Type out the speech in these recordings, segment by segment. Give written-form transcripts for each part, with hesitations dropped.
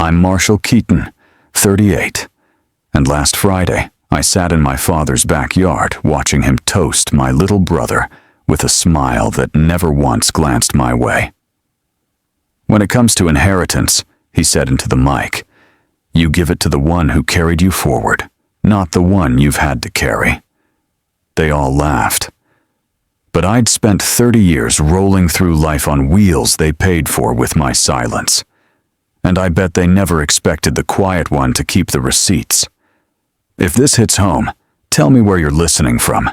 I'm Marshall Keaton, 38, and last Friday I sat in my father's backyard watching him toast my little brother with a smile that never once glanced my way. When it comes to inheritance, he said into the mic, you give it to the one who carried you forward, not the one you've had to carry. They all laughed. But I'd spent 30 years rolling through life on wheels they paid for with my silence. And I bet they never expected the quiet one to keep the receipts. If this hits home, tell me where you're listening from.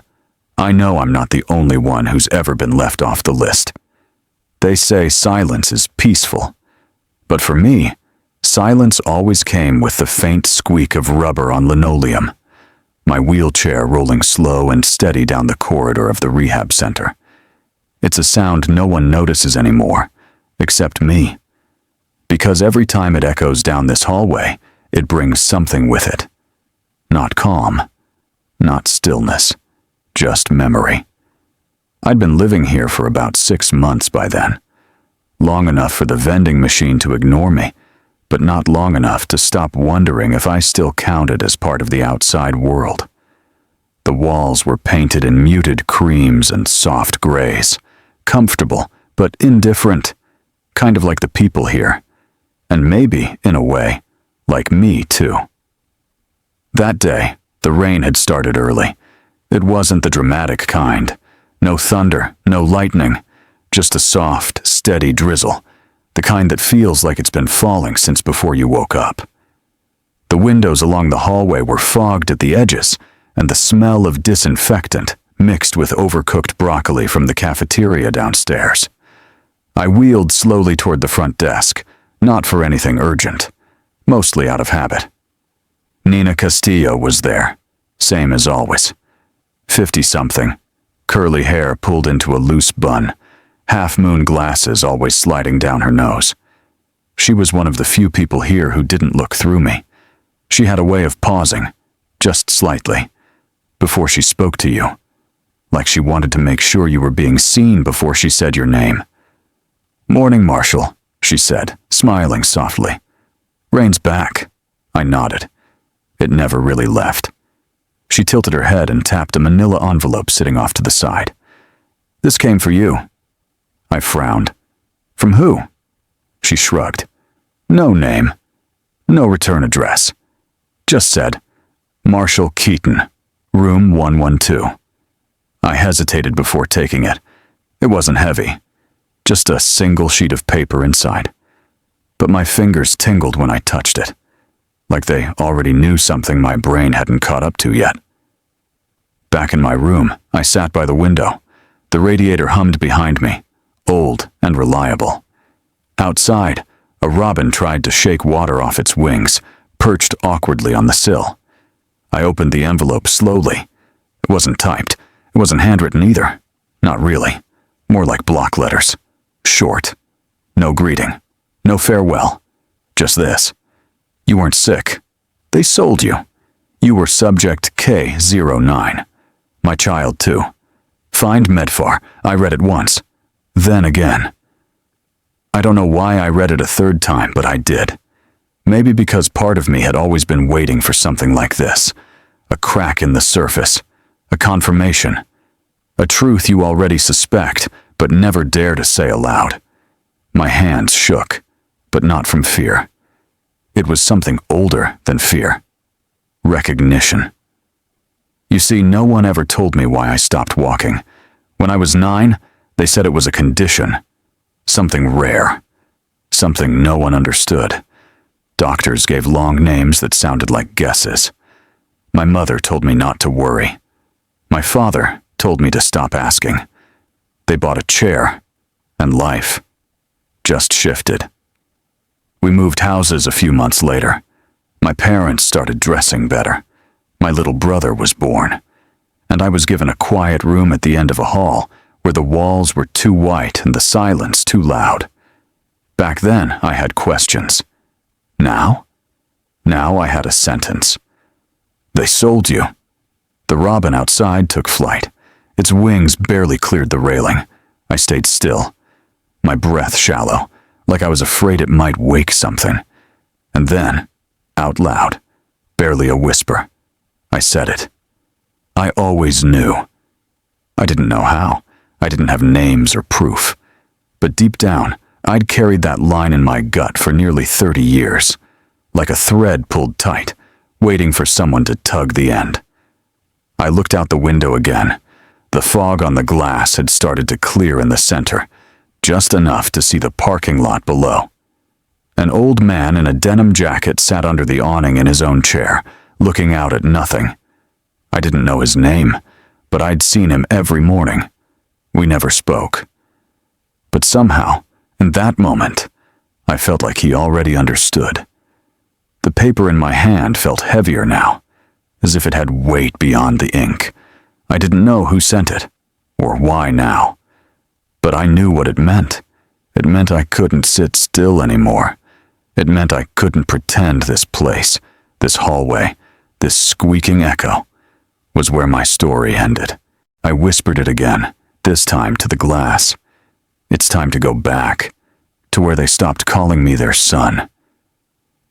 I know I'm not the only one who's ever been left off the list. They say silence is peaceful. But for me, silence always came with the faint squeak of rubber on linoleum, my wheelchair rolling slow and steady down the corridor of the rehab center. It's a sound no one notices anymore, except me. Because every time it echoes down this hallway, it brings something with it. Not calm, not stillness, just memory. I'd been living here for about 6 months by then. Long enough for the vending machine to ignore me, but not long enough to stop wondering if I still counted as part of the outside world. The walls were painted in muted creams and soft grays, comfortable but indifferent, kind of like the people here. And maybe, in a way, like me too. That day, the rain had started early. It wasn't the dramatic kind. No thunder, no lightning, just a soft, steady drizzle, the kind that feels like it's been falling since before you woke up. The windows along the hallway were fogged at the edges, and the smell of disinfectant mixed with overcooked broccoli from the cafeteria downstairs. I wheeled slowly toward the front desk, not for anything urgent, mostly out of habit. Nina Castillo was there, same as always. 50-something, curly hair pulled into a loose bun, half-moon glasses always sliding down her nose. She was one of the few people here who didn't look through me. She had a way of pausing, just slightly, before she spoke to you, like she wanted to make sure you were being seen before she said your name. "Morning, Marshall," she said, smiling softly. "Rain's back." I nodded. It never really left. She tilted her head and tapped a manila envelope sitting off to the side. "This came for you." I frowned. "From who?" She shrugged. "No name. No return address. Just said, Marshall Keaton, room 112. I hesitated before taking it. It wasn't heavy. Just a single sheet of paper inside. But my fingers tingled when I touched it, like they already knew something my brain hadn't caught up to yet. Back in my room, I sat by the window. The radiator hummed behind me, old and reliable. Outside, a robin tried to shake water off its wings, perched awkwardly on the sill. I opened the envelope slowly. It wasn't typed. It wasn't handwritten either. Not really. More like block letters. Short. No greeting. No farewell. Just this. You weren't sick. They sold you. You were subject K09. My child, too. Find Medfar. I read it once. Then again. I don't know why I read it a third time, but I did. Maybe because part of me had always been waiting for something like this. A crack in the surface. A confirmation. A truth you already suspect, but never dare to say aloud. My hands shook, but not from fear. It was something older than fear. Recognition. You see, no one ever told me why I stopped walking. When I was 9, they said it was a condition. Something rare. Something no one understood. Doctors gave long names that sounded like guesses. My mother told me not to worry. My father told me to stop asking. They bought a chair, and life just shifted. We moved houses a few months later. My parents started dressing better. My little brother was born, and I was given a quiet room at the end of a hall where the walls were too white and the silence too loud. Back then, I had questions. Now? Now I had a sentence. They sold you. The robin outside took flight. Its wings barely cleared the railing. I stayed still, my breath shallow, like I was afraid it might wake something. And then, out loud, barely a whisper, I said it. I always knew. I didn't know how. I didn't have names or proof. But deep down, I'd carried that line in my gut for nearly 30 years, like a thread pulled tight, waiting for someone to tug the end. I looked out the window again. The fog on the glass had started to clear in the center, just enough to see the parking lot below. An old man in a denim jacket sat under the awning in his own chair, looking out at nothing. I didn't know his name, but I'd seen him every morning. We never spoke. But somehow, in that moment, I felt like he already understood. The paper in my hand felt heavier now, as if it had weight beyond the ink. I didn't know who sent it, or why now. But I knew what it meant. It meant I couldn't sit still anymore. It meant I couldn't pretend this place, this hallway, this squeaking echo, was where my story ended. I whispered it again, this time to the glass. It's time to go back, to where they stopped calling me their son.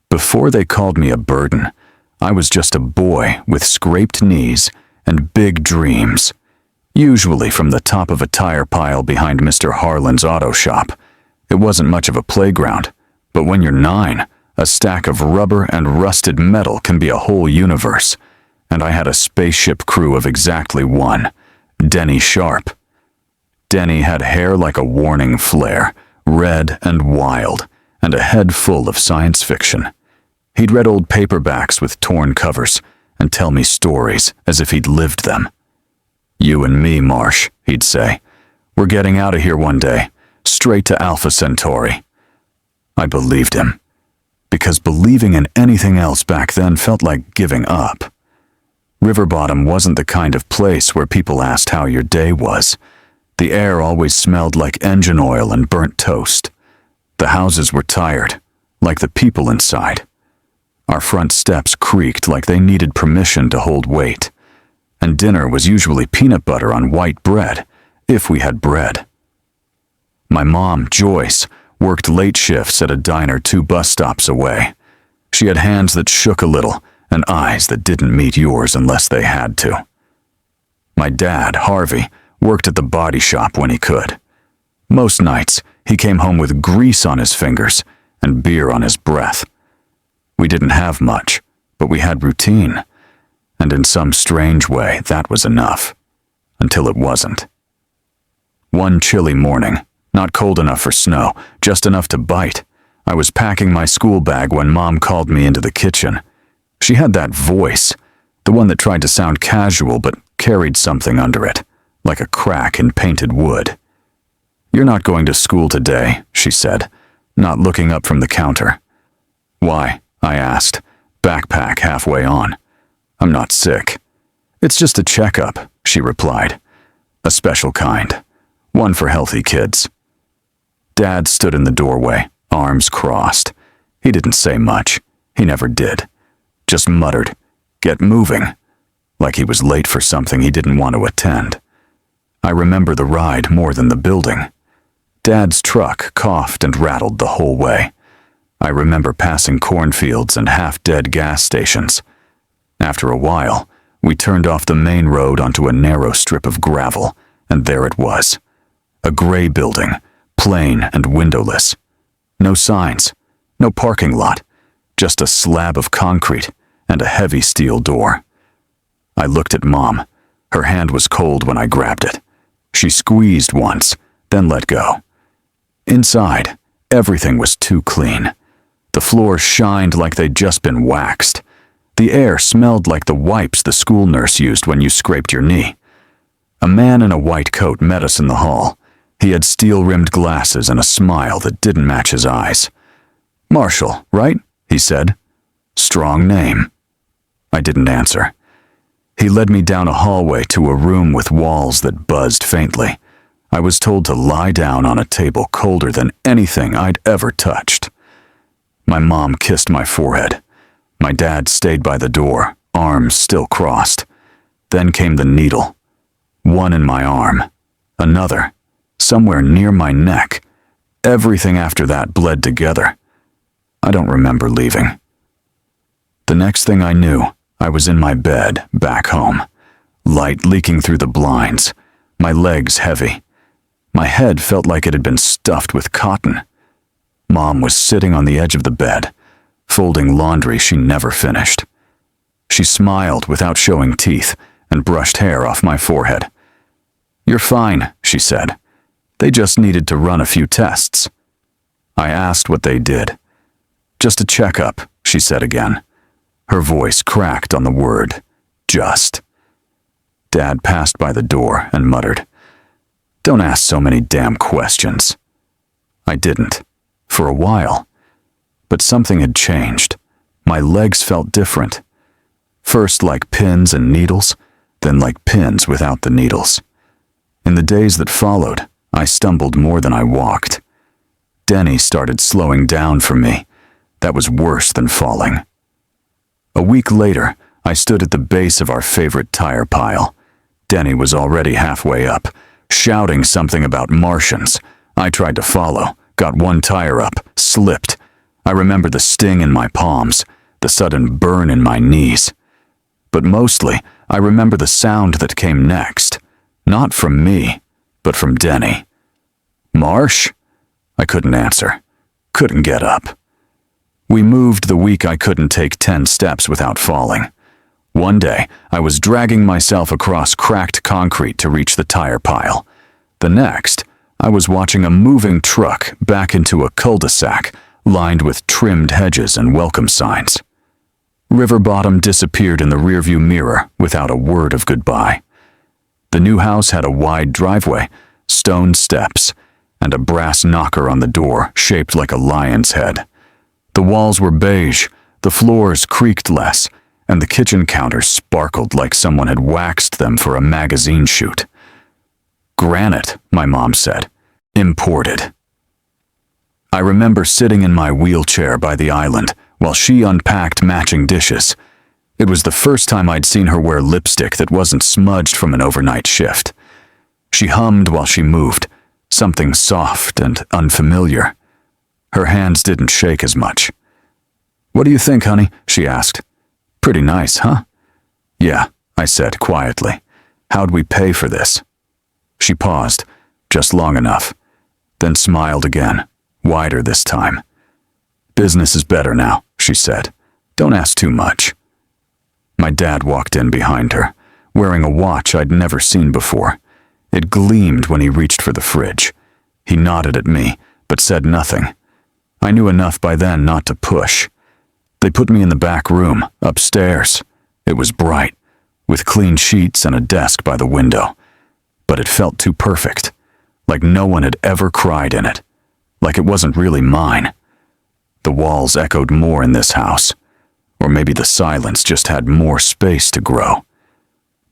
Before they called me a burden, I was just a boy with scraped knees and big dreams, usually from the top of a tire pile behind Mr. Harlan's auto shop. It wasn't much of a playground, but when you're 9, a stack of rubber and rusted metal can be a whole universe, and I had a spaceship crew of exactly one, Denny Sharp. Denny had hair like a warning flare, red and wild, and a head full of science fiction. He'd read old paperbacks with torn covers and tell me stories as if he'd lived them. "You and me, Marsh," he'd say. "We're getting out of here one day, straight to Alpha Centauri." I believed him, because believing in anything else back then felt like giving up. River Bottom wasn't the kind of place where people asked how your day was. The air always smelled like engine oil and burnt toast. The houses were tired, like the people inside. Our front steps creaked like they needed permission to hold weight. And dinner was usually peanut butter on white bread, if we had bread. My mom, Joyce, worked late shifts at a diner 2 bus stops away. She had hands that shook a little and eyes that didn't meet yours unless they had to. My dad, Harvey, worked at the body shop when he could. Most nights, he came home with grease on his fingers and beer on his breath. We didn't have much, but we had routine, and in some strange way, that was enough, until it wasn't. One chilly morning, not cold enough for snow, just enough to bite, I was packing my school bag when Mom called me into the kitchen. She had that voice, the one that tried to sound casual but carried something under it, like a crack in painted wood. "You're not going to school today," she said, not looking up from the counter. "Why?" I asked, backpack halfway on. "I'm not sick." "It's just a checkup," she replied. "A special kind. One for healthy kids." Dad stood in the doorway, arms crossed. He didn't say much. He never did. Just muttered, "Get moving," like he was late for something he didn't want to attend. I remember the ride more than the building. Dad's truck coughed and rattled the whole way. I remember passing cornfields and half-dead gas stations. After a while, we turned off the main road onto a narrow strip of gravel, and there it was. A gray building, plain and windowless. No signs, no parking lot, just a slab of concrete and a heavy steel door. I looked at Mom. Her hand was cold when I grabbed it. She squeezed once, then let go. Inside, everything was too clean. The floors shined like they'd just been waxed. The air smelled like the wipes the school nurse used when you scraped your knee. A man in a white coat met us in the hall. He had steel-rimmed glasses and a smile that didn't match his eyes. "Marshall, right?" he said. "Strong name." I didn't answer. He led me down a hallway to a room with walls that buzzed faintly. I was told to lie down on a table colder than anything I'd ever touched. My mom kissed my forehead. My dad stayed by the door, arms still crossed. Then came the needle. One in my arm. Another. Somewhere near my neck. Everything after that bled together. I don't remember leaving. The next thing I knew, I was in my bed, back home. Light leaking through the blinds, my legs heavy. My head felt like it had been stuffed with cotton. Mom was sitting on the edge of the bed, folding laundry she never finished. She smiled without showing teeth and brushed hair off my forehead. "You're fine," she said. "They just needed to run a few tests." I asked what they did. "Just a checkup," she said again. Her voice cracked on the word, just. Dad passed by the door and muttered, "Don't ask so many damn questions." I didn't, for a while. But something had changed. My legs felt different. First like pins and needles, then like pins without the needles. In the days that followed, I stumbled more than I walked. Denny started slowing down for me. That was worse than falling. A week later, I stood at the base of our favorite tire pile. Denny was already halfway up, shouting something about Martians. I tried to follow, got one tire up, slipped. I remember the sting in my palms, the sudden burn in my knees. But mostly, I remember the sound that came next. Not from me, but from Denny. "Marsh?" I couldn't answer. Couldn't get up. We moved the week I couldn't take 10 steps without falling. One day, I was dragging myself across cracked concrete to reach the tire pile. The next, I was watching a moving truck back into a cul-de-sac lined with trimmed hedges and welcome signs. River Bottom disappeared in the rearview mirror without a word of goodbye. The new house had a wide driveway, stone steps, and a brass knocker on the door shaped like a lion's head. The walls were beige, the floors creaked less, and the kitchen counters sparkled like someone had waxed them for a magazine shoot. "Granite," my mom said. "Imported." I remember sitting in my wheelchair by the island while she unpacked matching dishes. It was the first time I'd seen her wear lipstick that wasn't smudged from an overnight shift. She hummed while she moved, something soft and unfamiliar. Her hands didn't shake as much. "What do you think, honey?" she asked. "Pretty nice, huh?" "Yeah," I said quietly. "How'd we pay for this?" She paused, just long enough, then smiled again, wider this time. "Business is better now," she said. "Don't ask too much." My dad walked in behind her, wearing a watch I'd never seen before. It gleamed when he reached for the fridge. He nodded at me, but said nothing. I knew enough by then not to push. They put me in the back room, upstairs. It was bright, with clean sheets and a desk by the window. But it felt too perfect, like no one had ever cried in it, like it wasn't really mine. The walls echoed more in this house, or maybe the silence just had more space to grow.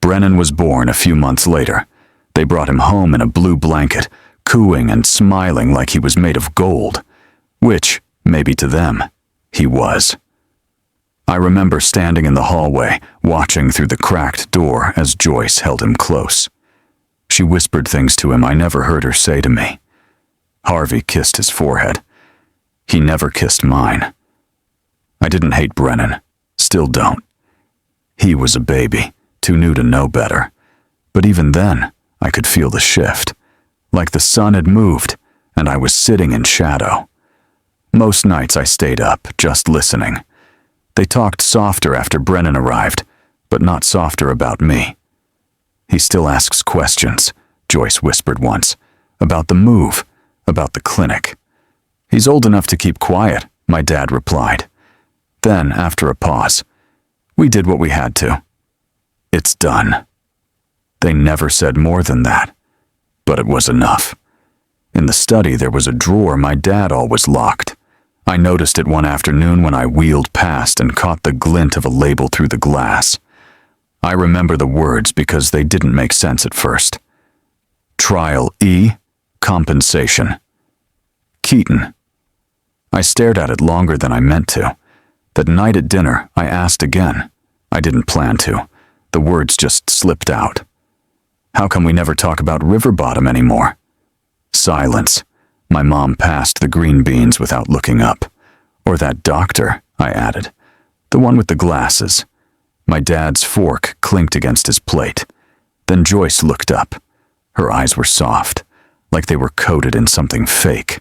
Brennan was born a few months later. They brought him home in a blue blanket, cooing and smiling like he was made of gold, which, maybe to them, he was. I remember standing in the hallway, watching through the cracked door as Joyce held him close. She whispered things to him I never heard her say to me. Harvey kissed his forehead. He never kissed mine. I didn't hate Brennan, still don't. He was a baby, too new to know better. But even then, I could feel the shift, like the sun had moved, and I was sitting in shadow. Most nights I stayed up, just listening. They talked softer after Brennan arrived, but not softer about me. "He still asks questions," Joyce whispered once, "about the move, about the clinic." "He's old enough to keep quiet," my dad replied. Then, after a pause, "We did what we had to. It's done." They never said more than that, but it was enough. In the study there was a drawer my dad always locked. I noticed it one afternoon when I wheeled past and caught the glint of a label through the glass. I remember the words because they didn't make sense at first. Trial E, compensation. Keaton. I stared at it longer than I meant to. That night at dinner, I asked again. I didn't plan to. The words just slipped out. "How come we never talk about River Bottom anymore?" Silence. My mom passed the green beans without looking up. Or that doctor, I added. The one with the glasses. My dad's fork clinked against his plate. Then Joyce looked up. Her eyes were soft, like they were coated in something fake.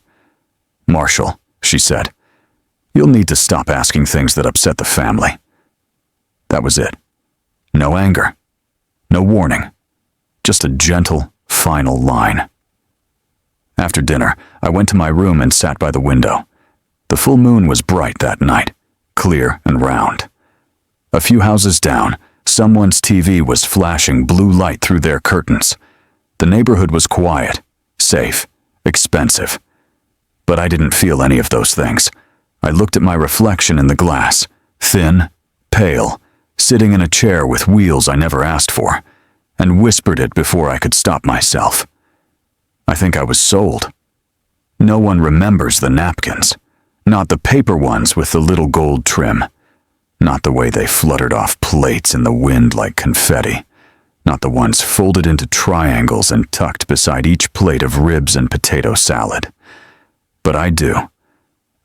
"Marshall," she said, "you'll need to stop asking things that upset the family." That was it. No anger. No warning. Just a gentle, final line. After dinner, I went to my room and sat by the window. The full moon was bright that night, clear and round. A few houses down, someone's TV was flashing blue light through their curtains. The neighborhood was quiet, safe, expensive. But I didn't feel any of those things. I looked at my reflection in the glass, thin, pale, sitting in a chair with wheels I never asked for, and whispered it before I could stop myself. I think I was sold. No one remembers the napkins, not the paper ones with the little gold trim, not the way they fluttered off plates in the wind like confetti, not the ones folded into triangles and tucked beside each plate of ribs and potato salad. But I do.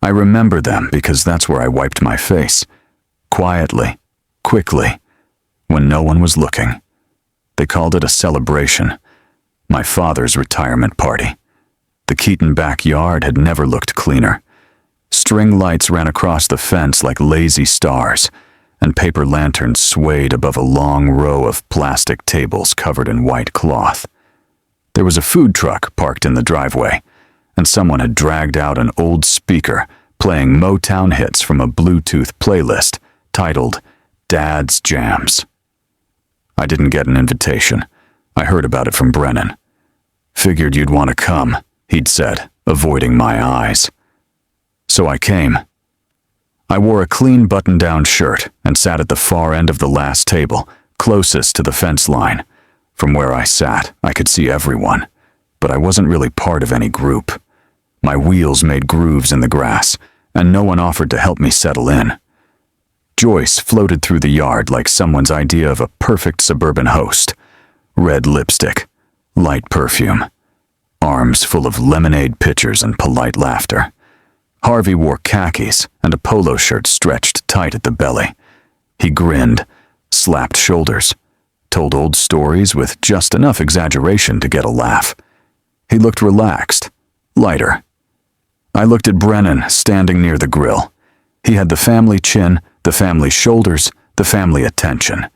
I remember them because that's where I wiped my face, quietly, quickly, when no one was looking. They called it a celebration, my father's retirement party. The Keaton backyard had never looked cleaner. String lights ran across the fence like lazy stars, and paper lanterns swayed above a long row of plastic tables covered in white cloth. There was a food truck parked in the driveway, and someone had dragged out an old speaker playing Motown hits from a Bluetooth playlist titled Dad's Jams. I didn't get an invitation. I heard about it from Brennan. "Figured you'd want to come," he'd said, avoiding my eyes. So I came. I wore a clean button-down shirt and sat at the far end of the last table, closest to the fence line. From where I sat, I could see everyone, but I wasn't really part of any group. My wheels made grooves in the grass, and no one offered to help me settle in. Joyce floated through the yard like someone's idea of a perfect suburban host. Red lipstick, light perfume, arms full of lemonade pitchers and polite laughter. Harvey wore khakis and a polo shirt stretched tight at the belly. He grinned, slapped shoulders, told old stories with just enough exaggeration to get a laugh. He looked relaxed, lighter. I looked at Brennan standing near the grill. He had the family chin, the family shoulders, the family attention.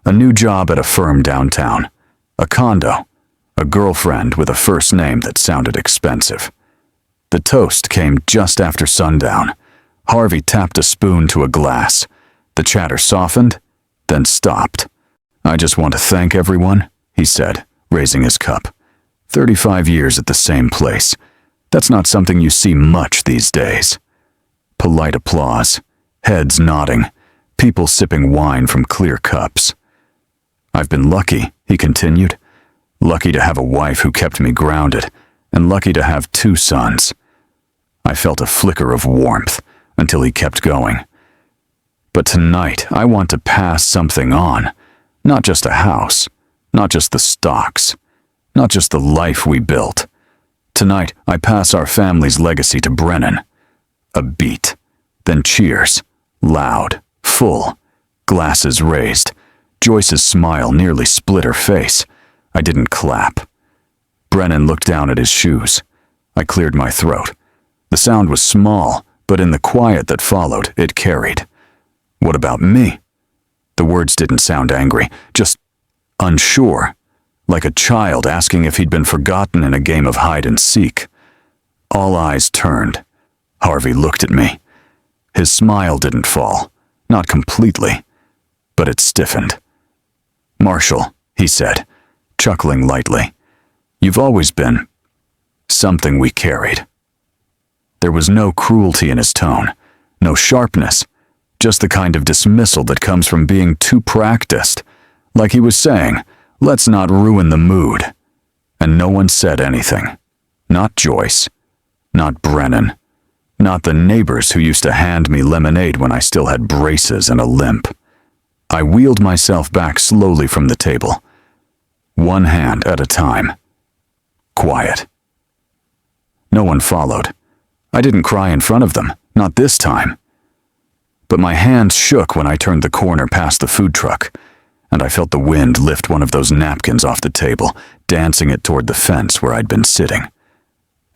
A new job at a firm downtown. A condo. A girlfriend with a first name that sounded expensive. The toast came just after sundown. Harvey tapped a spoon to a glass. The chatter softened, then stopped. "I just want to thank everyone," he said, raising his cup. 35 years at the same place. That's not something you see much these days. Polite applause, heads nodding, people sipping wine from clear cups. "I've been lucky," he continued. "Lucky to have a wife who kept me grounded, and lucky to have 2 sons." I felt a flicker of warmth until he kept going. "But tonight, I want to pass something on. Not just a house, not just the stocks, not just the life we built. Tonight, I pass our family's legacy to Brennan." A beat, then cheers, loud, full, glasses raised. Joyce's smile nearly split her face. I didn't clap. Brennan looked down at his shoes. I cleared my throat. The sound was small, but in the quiet that followed, it carried. "What about me?" The words didn't sound angry, just unsure, like a child asking if he'd been forgotten in a game of hide and seek. All eyes turned. Harvey looked at me. His smile didn't fall, not completely, but it stiffened. "Marshall," he said, chuckling lightly, "you've always been something we carried." There was no cruelty in his tone, no sharpness, just the kind of dismissal that comes from being too practiced, like he was saying, "Let's not ruin the mood." And no one said anything. Not Joyce, not Brennan, not the neighbors who used to hand me lemonade when I still had braces and a limp. I wheeled myself back slowly from the table, one hand at a time. Quiet. No one followed. I didn't cry in front of them, Not this time. But my hands shook when I turned the corner past the food truck, and I felt the wind lift one of those napkins off the table, dancing it toward the fence where I'd been sitting.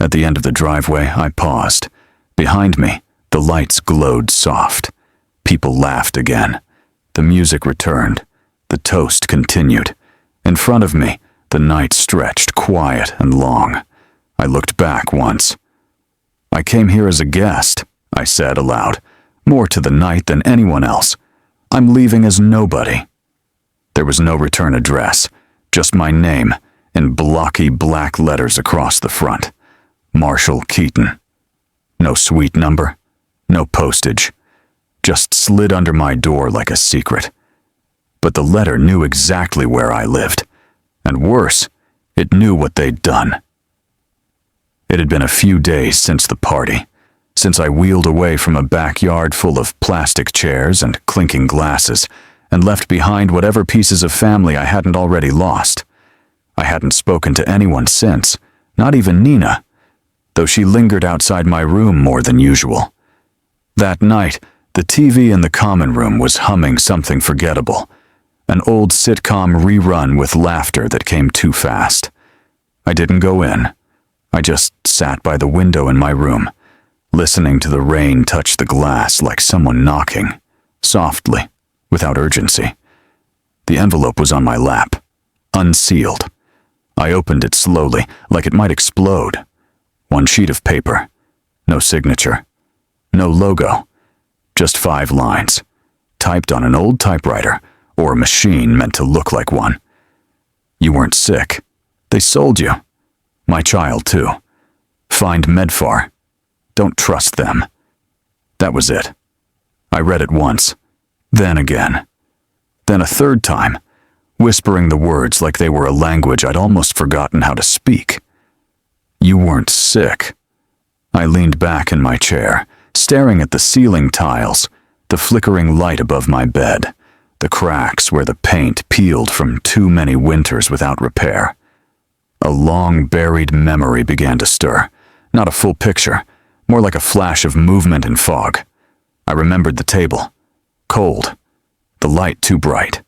At the end of the driveway, I paused. Behind me, the lights glowed soft. People laughed again. The music returned. The toast continued. In front of me, the night stretched quiet and long. I looked back once. "I came here as a guest," I said aloud, "more to the night than anyone else. I'm leaving as nobody." There was no return address, just my name in blocky black letters across the front. Marshall Keaton. No suite number, no postage. Just slid under my door like a secret. But the letter knew exactly where I lived. And worse, it knew what they'd done. It had been a few days since the party, since I wheeled away from a backyard full of plastic chairs and clinking glasses, and left behind whatever pieces of family I hadn't already lost. I hadn't spoken to anyone since, not even Nina, though she lingered outside my room more than usual. That night, the TV in the common room was humming something forgettable, an old sitcom rerun with laughter that came too fast. I didn't go in. I just sat by the window in my room, listening to the rain touch the glass like someone knocking, softly, without urgency. The envelope was on my lap, unsealed. I opened it slowly, like it might explode. One sheet of paper, no signature, no logo, just 5 lines, typed on an old typewriter or a machine meant to look like one. "You weren't sick. They sold you. My child, too. Find Medfar. Don't trust them." That was it. I read it once, then again, then a third time, whispering the words like they were a language I'd almost forgotten how to speak. "You weren't sick." I leaned back in my chair, staring at the ceiling tiles, the flickering light above my bed, the cracks where the paint peeled from too many winters without repair. A long-buried memory began to stir, not a full picture, more like a flash of movement and fog. I remembered the table, cold, the light too bright.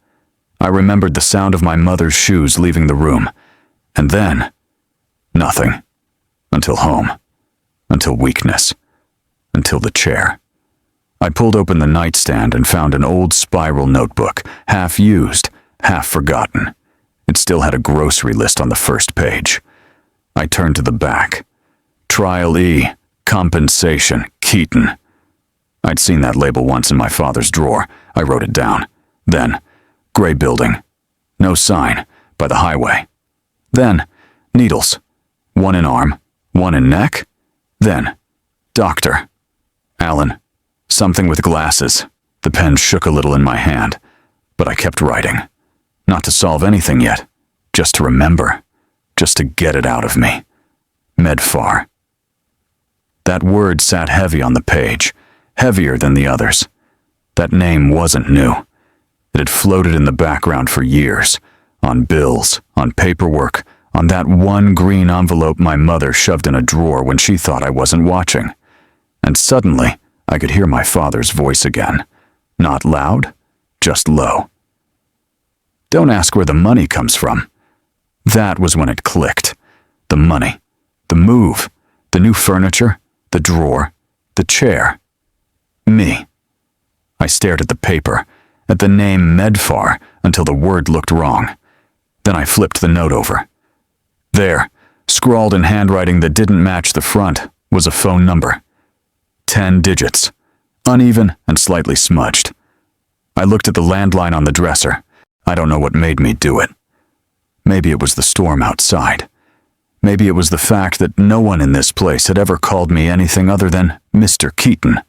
I remembered the sound of my mother's shoes leaving the room, and then, nothing. Until home, until weakness, until the chair. I pulled open the nightstand and found an old spiral notebook, half used, half forgotten. It still had a grocery list on the first page. I turned to the back. Trial E, compensation, Keaton. I'd seen that label once in my father's drawer. I wrote it down. Then, gray building. No sign, by the highway. Then, needles. One in arm, one in neck. Then, doctor. Allen. Something with glasses. The pen shook a little in my hand, but I kept writing. Not to solve anything yet, just to remember, just to get it out of me. Medfar. That word sat heavy on the page, heavier than the others. That name wasn't new. It had floated in the background for years, on bills, on paperwork, on that one green envelope my mother shoved in a drawer when she thought I wasn't watching. And suddenly, I could hear my father's voice again. Not loud, just low. "Don't ask where the money comes from." That was when it clicked. The money, the move, the new furniture, the drawer, the chair. Me. I stared at the paper, at the name Medfar, until the word looked wrong. Then I flipped the note over. There, scrawled in handwriting that didn't match the front, was a phone number. 10 digits, uneven and slightly smudged. I looked at the landline on the dresser. I don't know what made me do it. Maybe it was the storm outside. Maybe it was the fact that no one in this place had ever called me anything other than Mr. Keaton.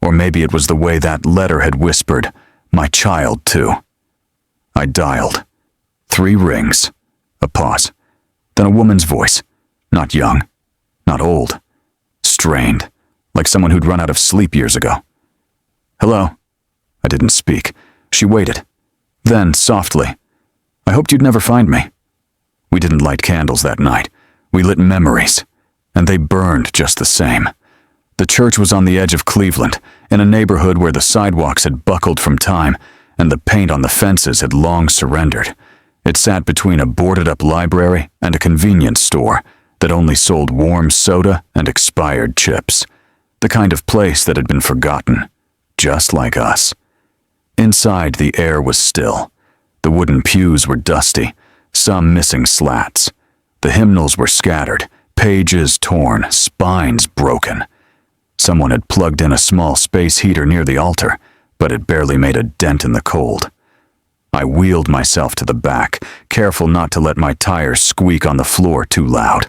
Or maybe it was the way that letter had whispered, "My child, too." I dialed. 3 rings. A pause. Then a woman's voice. Not young. Not old. Strained. Like someone who'd run out of sleep years ago. "Hello." I didn't speak. She waited. Then, softly, "I hoped you'd never find me." We didn't light candles that night. We lit memories, and they burned just the same. The church was on the edge of Cleveland, in a neighborhood where the sidewalks had buckled from time and the paint on the fences had long surrendered. It sat between a boarded-up library and a convenience store that only sold warm soda and expired chips. The kind of place that had been forgotten, just like us. Inside, the air was still. The wooden pews were dusty, some missing slats. The hymnals were scattered, pages torn, spines broken. Someone had plugged in a small space heater near the altar, but it barely made a dent in the cold. I wheeled myself to the back, careful not to let my tires squeak on the floor too loud.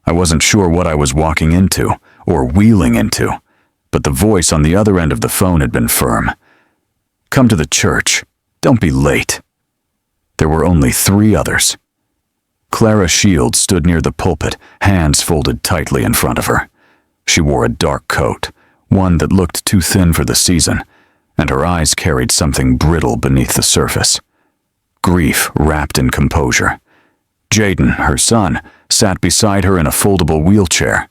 I wasn't sure what I was walking into, or wheeling into, but the voice on the other end of the phone had been firm. "Come to the church. Don't be late." There were only 3 others. Clara Shields stood near the pulpit, hands folded tightly in front of her. She wore a dark coat, one that looked too thin for the season, and her eyes carried something brittle beneath the surface. Grief wrapped in composure. Jaden, her son, sat beside her in a foldable wheelchair.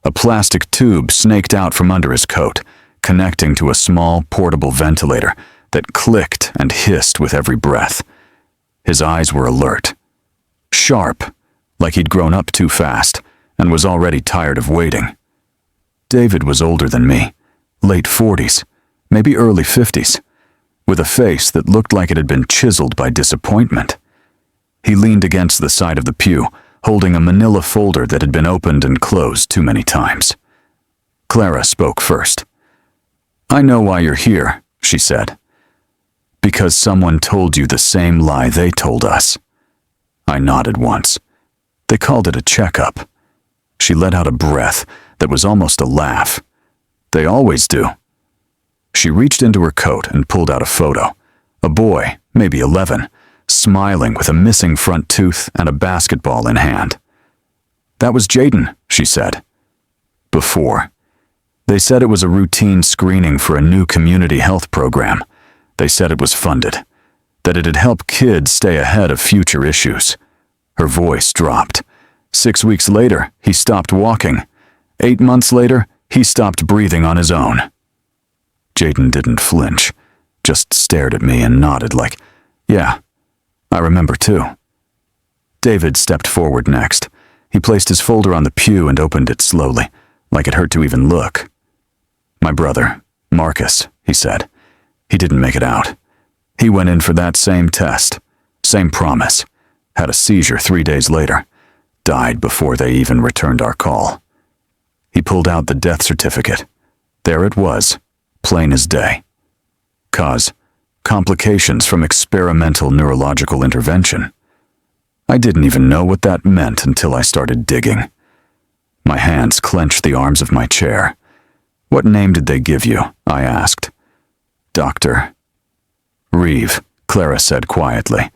A plastic tube snaked out from under his coat, connecting to a small portable ventilator that clicked and hissed with every breath. His eyes were alert. Sharp, like he'd grown up too fast and was already tired of waiting. David was older than me, late 40s, maybe early 50s, with a face that looked like it had been chiseled by disappointment. He leaned against the side of the pew, holding a manila folder that had been opened and closed too many times. Clara spoke first. "I know why you're here," she said. "Because someone told you the same lie they told us." I nodded once. "They called it a checkup." She let out a breath that was almost a laugh. "They always do." She reached into her coat and pulled out a photo. A boy, maybe 11, smiling with a missing front tooth and a basketball in hand. "That was Jaden," she said. "Before. They said it was a routine screening for a new community health program. They said it was funded, that it'd help kids stay ahead of future issues." Her voice dropped. 6 weeks later, he stopped walking. 8 months later, he stopped breathing on his own. Jaden didn't flinch, just stared at me and nodded like, "Yeah, I remember too." David stepped forward next. He placed his folder on the pew and opened it slowly, like it hurt to even look. "My brother, Marcus," he said. "He didn't make it out. He went in for that same test, same promise, had a seizure 3 days later, died before they even returned our call." He pulled out the death certificate. There it was, plain as day. Cause, complications from experimental neurological intervention. I didn't even know what that meant until I started digging. My hands clenched the arms of my chair. "What name did they give you?" I asked. "Dr. Reeve," Clara said quietly.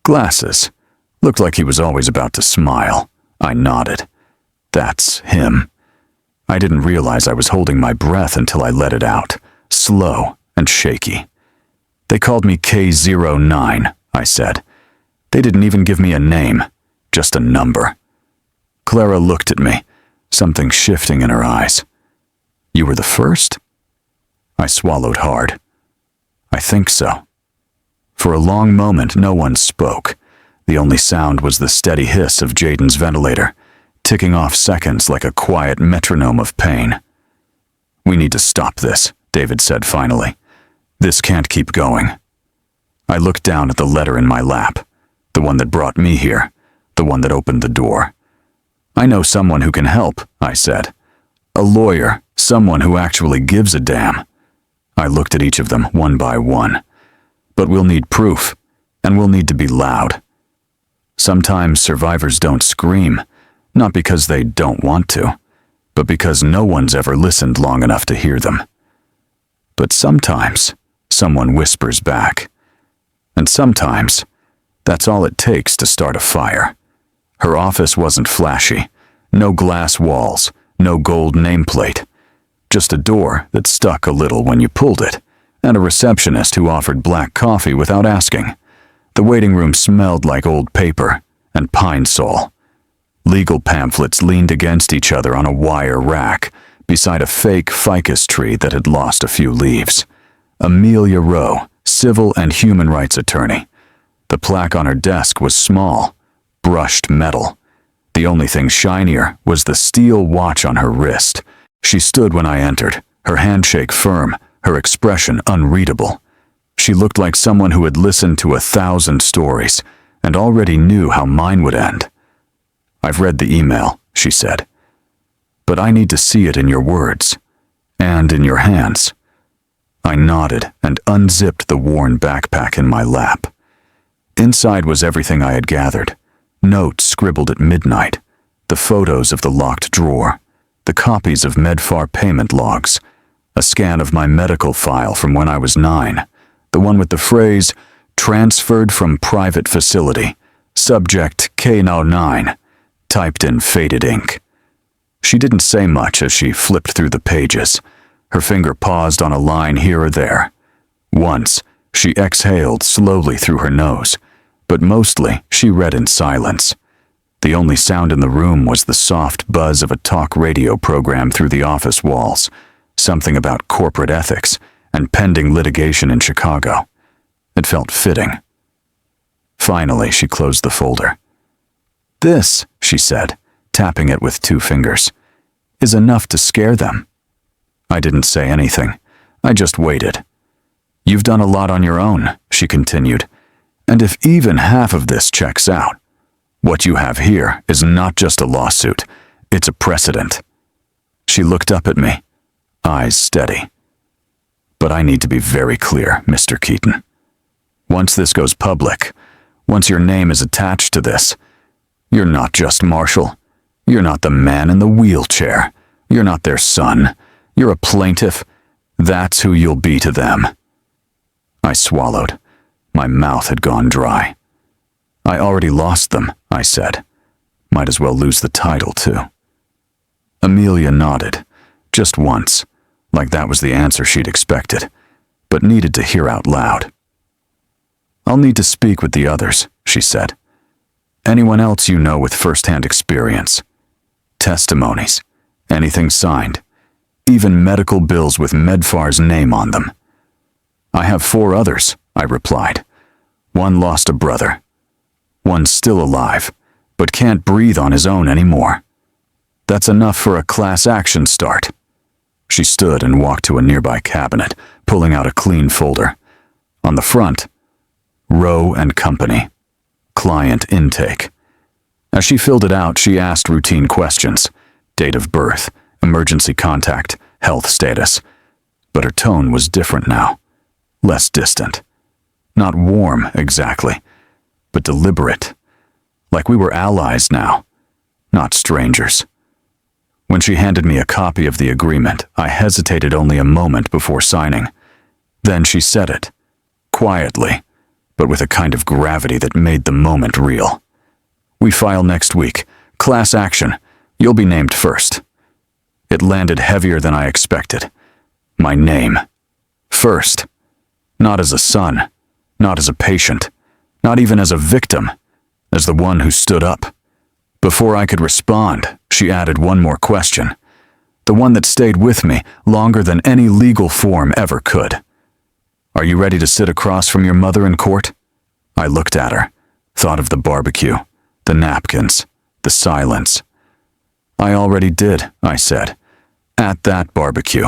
"Glasses. Looked like he was always about to smile." I nodded. "That's him." I didn't realize I was holding my breath until I let it out, slow and shaky. "They called me K09, I said. "They didn't even give me a name, just a number." Clara looked at me, something shifting in her eyes. "You were the first?" I swallowed hard. "I think so." For a long moment, no one spoke. The only sound was the steady hiss of Jaden's ventilator, ticking off seconds like a quiet metronome of pain. "We need to stop this," David said finally. "This can't keep going." I looked down at the letter in my lap, the one that brought me here, the one that opened the door. "I know someone who can help," I said. "A lawyer, someone who actually gives a damn." I looked at each of them one by one. "But we'll need proof, and we'll need to be loud." Sometimes survivors don't scream, not because they don't want to, but because no one's ever listened long enough to hear them. But sometimes, someone whispers back. And sometimes, that's all it takes to start a fire. Her office wasn't flashy. No glass walls, no gold nameplate. Just a door that stuck a little when you pulled it, and a receptionist who offered black coffee without asking. The waiting room smelled like old paper and pine sol. Legal pamphlets leaned against each other on a wire rack, beside a fake ficus tree that had lost a few leaves. Amelia Rowe, civil and human rights attorney. The plaque on her desk was small, brushed metal. The only thing shinier was the steel watch on her wrist. She stood when I entered, her handshake firm, her expression unreadable. She looked like someone who had listened to 1,000 stories and already knew how mine would end. "I've read the email," she said. "But I need to see it in your words. And in your hands." I nodded and unzipped the worn backpack in my lap. Inside was everything I had gathered. Notes scribbled at midnight, the photos of the locked drawer, the copies of Medfar payment logs, a scan of my medical file from when I was 9, the one with the phrase, "transferred from private facility, subject K09, typed in faded ink. She didn't say much as she flipped through the pages. Her finger paused on a line here or there. Once, she exhaled slowly through her nose, but mostly she read in silence. The only sound in the room was the soft buzz of a talk radio program through the office walls, something about corporate ethics and pending litigation in Chicago. It felt fitting. Finally, she closed the folder. "This," she said, tapping it with 2 fingers, "is enough to scare them." I didn't say anything. I just waited. "You've done a lot on your own," she continued, "and if even half of this checks out, what you have here is not just a lawsuit, it's a precedent." She looked up at me, eyes steady. "But I need to be very clear, Mr. Keaton. Once this goes public, once your name is attached to this, you're not just Marshall. You're not the man in the wheelchair. You're not their son. You're a plaintiff. That's who you'll be to them." I swallowed. My mouth had gone dry. "I already lost them," I said. "Might as well lose the title, too." Amelia nodded, just once, like that was the answer she'd expected, but needed to hear out loud. "I'll need to speak with the others," she said. "Anyone else you know with first-hand experience. Testimonies, anything signed, even medical bills with Medfar's name on them." "I have 4 others," I replied. "One lost a brother. One's still alive, but can't breathe on his own anymore. That's enough for a class action start." She stood and walked to a nearby cabinet, pulling out a clean folder. On the front, Rowe and Company, client intake. As she filled it out, she asked routine questions: date of birth, emergency contact, health status. But her tone was different now, less distant. Not warm, exactly, but deliberate. Like we were allies now, not strangers. When she handed me a copy of the agreement, I hesitated only a moment before signing. Then she said it, quietly, but with a kind of gravity that made the moment real. "We file next week. Class action. You'll be named first." It landed heavier than I expected. My name. First. Not as a son, not as a patient, not even as a victim, as the one who stood up. Before I could respond, she added one more question, the one that stayed with me longer than any legal form ever could. "Are you ready to sit across from your mother in court?" I looked at her, thought of the barbecue, the napkins, the silence. "I already did," I said, "at that barbecue."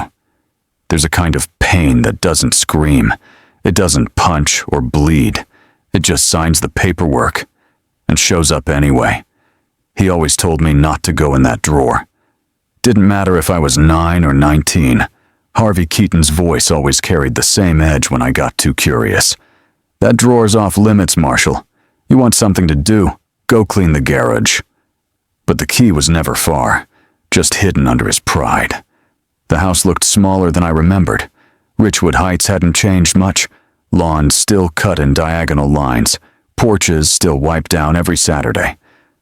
There's a kind of pain that doesn't scream. It doesn't punch or bleed. It just signs the paperwork and shows up anyway. He always told me not to go in that drawer. Didn't matter if I was 9 or 19. Harvey Keaton's voice always carried the same edge when I got too curious. "That drawer's off limits, Marshall. You want something to do, go clean the garage." But the key was never far, just hidden under his pride. The house looked smaller than I remembered. Richwood Heights hadn't changed much. Lawns still cut in diagonal lines, porches still wiped down every Saturday,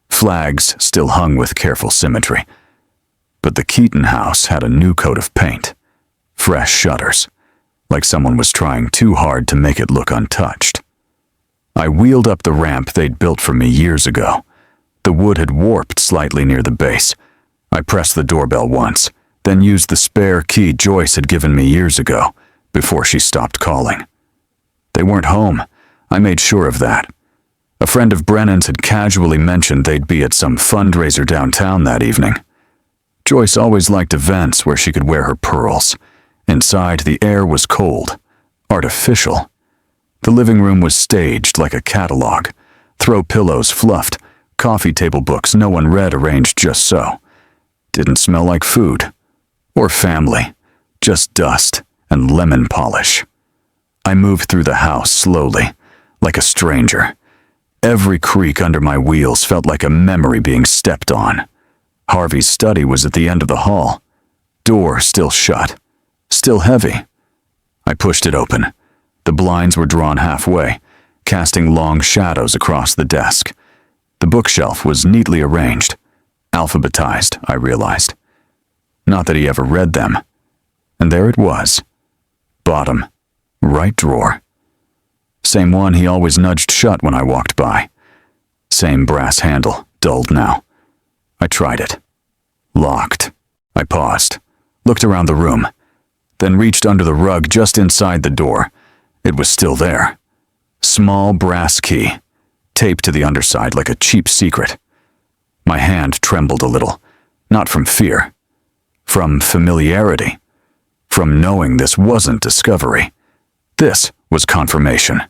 flags still hung with careful symmetry. But the Keaton house had a new coat of paint, fresh shutters, like someone was trying too hard to make it look untouched. I wheeled up the ramp they'd built for me years ago. The wood had warped slightly near the base. I pressed the doorbell once, then used the spare key Joyce had given me years ago, before she stopped calling. They weren't home. I made sure of that. A friend of Brennan's had casually mentioned they'd be at some fundraiser downtown that evening. Joyce always liked events where she could wear her pearls. Inside, the air was cold, artificial. The living room was staged like a catalog. Throw pillows fluffed, coffee table books no one read arranged just so. Didn't smell like food. Or family. Just dust and lemon polish. I moved through the house slowly, like a stranger. Every creak under my wheels felt like a memory being stepped on. Harvey's study was at the end of the hall. Door still shut. Still heavy. I pushed it open. The blinds were drawn halfway, casting long shadows across the desk. The bookshelf was neatly arranged. Alphabetized, I realized. Not that he ever read them. And there it was. Bottom, right drawer. Same one he always nudged shut when I walked by. Same brass handle, dulled now. I tried it. Locked. I paused, looked around the room, then reached under the rug just inside the door. It was still there. Small brass key, taped to the underside like a cheap secret. My hand trembled a little, not from fear, from familiarity, from knowing this wasn't discovery. This was confirmation.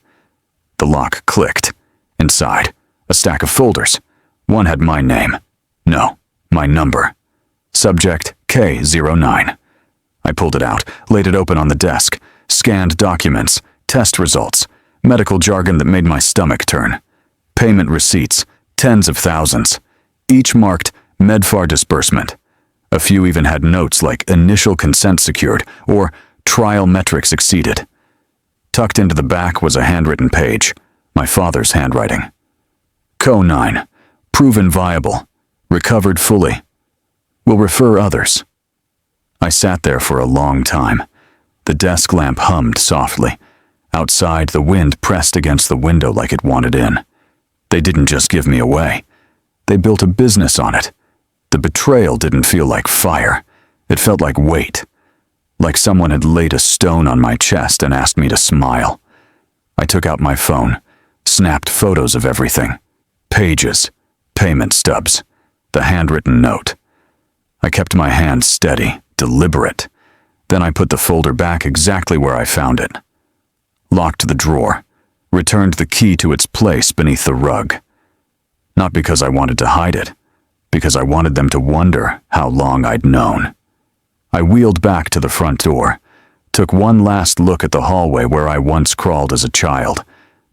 The lock clicked. Inside, a stack of folders. One had my name. No, my number. Subject K09. I pulled it out, laid it open on the desk, scanned documents, test results, medical jargon that made my stomach turn. Payment receipts, tens of thousands. Each marked Medfar disbursement. A few even had notes like initial consent secured or trial metrics exceeded. Tucked into the back was a handwritten page, my father's handwriting. Co-9, proven viable, recovered fully. Will refer others. I sat there for a long time. The desk lamp hummed softly. Outside, the wind pressed against the window like it wanted in. They didn't just give me away. They built a business on it. The betrayal didn't feel like fire. It felt like weight. Like someone had laid a stone on my chest and asked me to smile. I took out my phone, snapped photos of everything. Pages, payment stubs, the handwritten note. I kept my hand steady, deliberate. Then I put the folder back exactly where I found it. Locked the drawer, returned the key to its place beneath the rug. Not because I wanted to hide it, because I wanted them to wonder how long I'd known. I wheeled back to the front door, took one last look at the hallway where I once crawled as a child,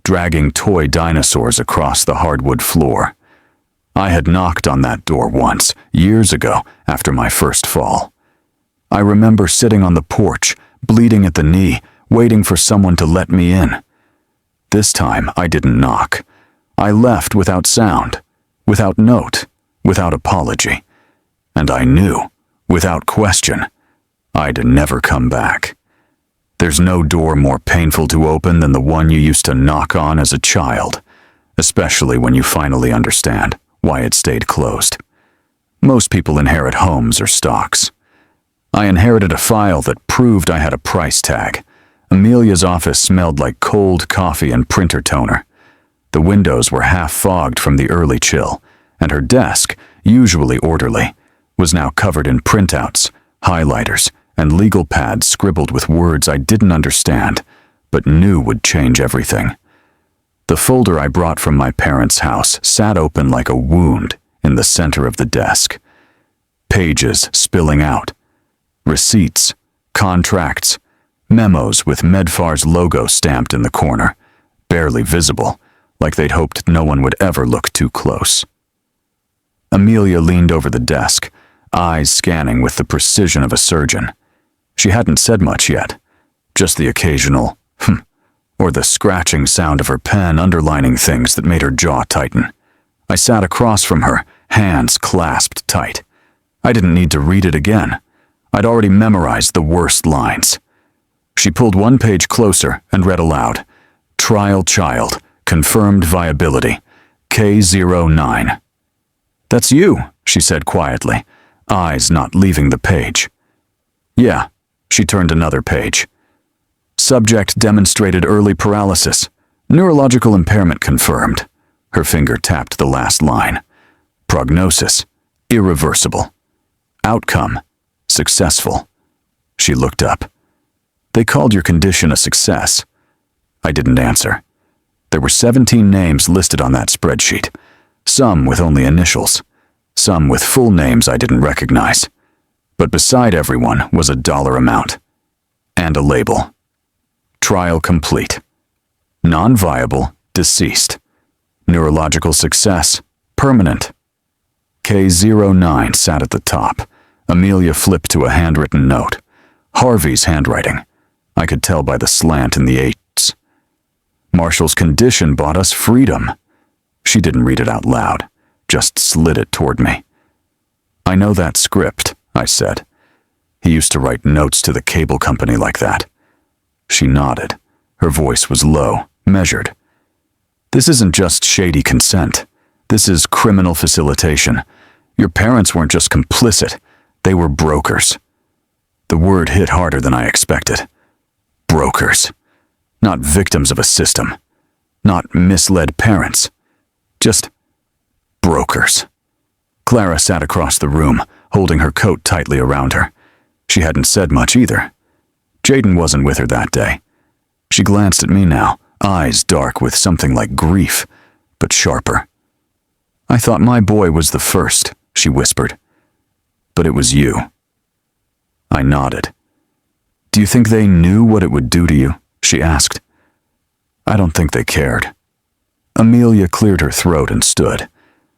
dragging toy dinosaurs across the hardwood floor. I had knocked on that door once, years ago, after my first fall. I remember sitting on the porch, bleeding at the knee, waiting for someone to let me in. This time, I didn't knock. I left without sound, without note, without apology. And I knew, without question, I'd never come back. There's no door more painful to open than the one you used to knock on as a child, especially when you finally understand why it stayed closed. Most people inherit homes or stocks. I inherited a file that proved I had a price tag. Amelia's office smelled like cold coffee and printer toner. The windows were half fogged from the early chill, and her desk, usually orderly, was now covered in printouts, highlighters, and legal pads scribbled with words I didn't understand, but knew would change everything. The folder I brought from my parents' house sat open like a wound in the center of the desk. Pages spilling out. Receipts, contracts, memos with Medfar's logo stamped in the corner, barely visible, like they'd hoped no one would ever look too close. Amelia leaned over the desk, eyes scanning with the precision of a surgeon. She hadn't said much yet, just the occasional or the scratching sound of her pen underlining things that made her jaw tighten. I sat across from her, hands clasped tight. I didn't need to read it again. I'd already memorized the worst lines. She pulled one page closer and read aloud, "Trial child, confirmed viability, K09. "That's you," she said quietly, eyes not leaving the page. Yeah. She turned another page. Subject demonstrated early paralysis. Neurological impairment confirmed. Her finger tapped the last line. Prognosis, irreversible. Outcome, successful. She looked up. They called your condition a success. I didn't answer. There were 17 names listed on that spreadsheet, some with only initials, some with full names I didn't recognize. But beside everyone was a dollar amount and a label. Trial complete. Non-viable, deceased. Neurological success, permanent. K09 sat at the top. Amelia flipped to a handwritten note. Harvey's handwriting. I could tell by the slant in the eights. Marshall's condition bought us freedom. She didn't read it out loud, just slid it toward me. I know that script, I said. He used to write notes to the cable company like that. She nodded. Her voice was low, measured. This isn't just shady consent. This is criminal facilitation. Your parents weren't just complicit. They were brokers. The word hit harder than I expected. Brokers. Not victims of a system. Not misled parents. Just brokers. Clara sat across the room, holding her coat tightly around her. She hadn't said much either. Jaden wasn't with her that day. She glanced at me now, eyes dark with something like grief, but sharper. I thought my boy was the first, she whispered. But it was you. I nodded. Do you think they knew what it would do to you? She asked. I don't think they cared. Amelia cleared her throat and stood.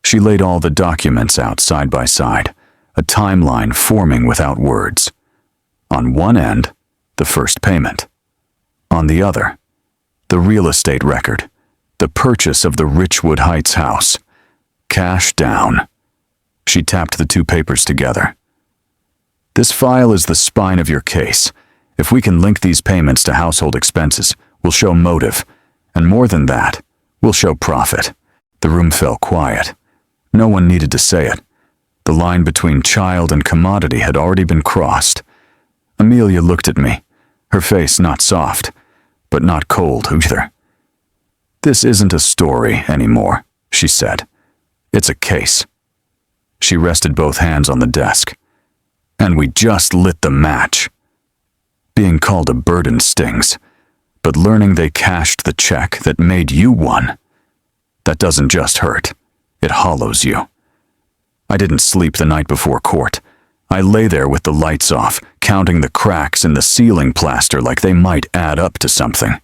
She laid all the documents out side by side, a timeline forming without words. On one end, the first payment. On the other, the real estate record, the purchase of the Richwood Heights house. Cash down. She tapped the two papers together. This file is the spine of your case. If we can link these payments to household expenses, we'll show motive. And more than that, we'll show profit. The room fell quiet. No one needed to say it. The line between child and commodity had already been crossed. Amelia looked at me, her face not soft, but not cold either. This isn't a story anymore, she said. It's a case. She rested both hands on the desk. And we just lit the match. Being called a burden stings, but learning they cashed the check that made you one, that doesn't just hurt, it hollows you. I didn't sleep the night before court. I lay there with the lights off, counting the cracks in the ceiling plaster like they might add up to something.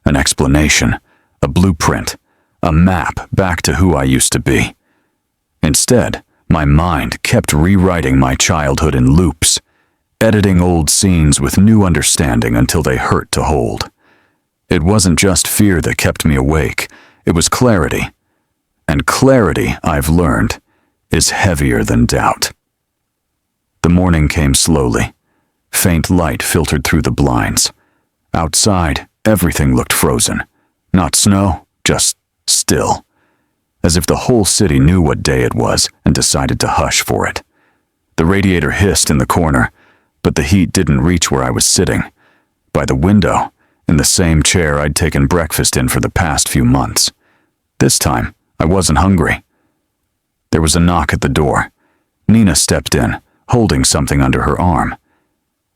An explanation, a blueprint, a map back to who I used to be. Instead, my mind kept rewriting my childhood in loops, editing old scenes with new understanding until they hurt to hold. It wasn't just fear that kept me awake, it was clarity. And clarity, I've learned, is heavier than doubt. The morning came slowly. Faint light filtered through the blinds. Outside, everything looked frozen. Not snow, just still. As if the whole city knew what day it was and decided to hush for it. The radiator hissed in the corner, but the heat didn't reach where I was sitting. By the window, in the same chair I'd taken breakfast in for the past few months. This time, I wasn't hungry. There was a knock at the door. Nina stepped in, holding something under her arm.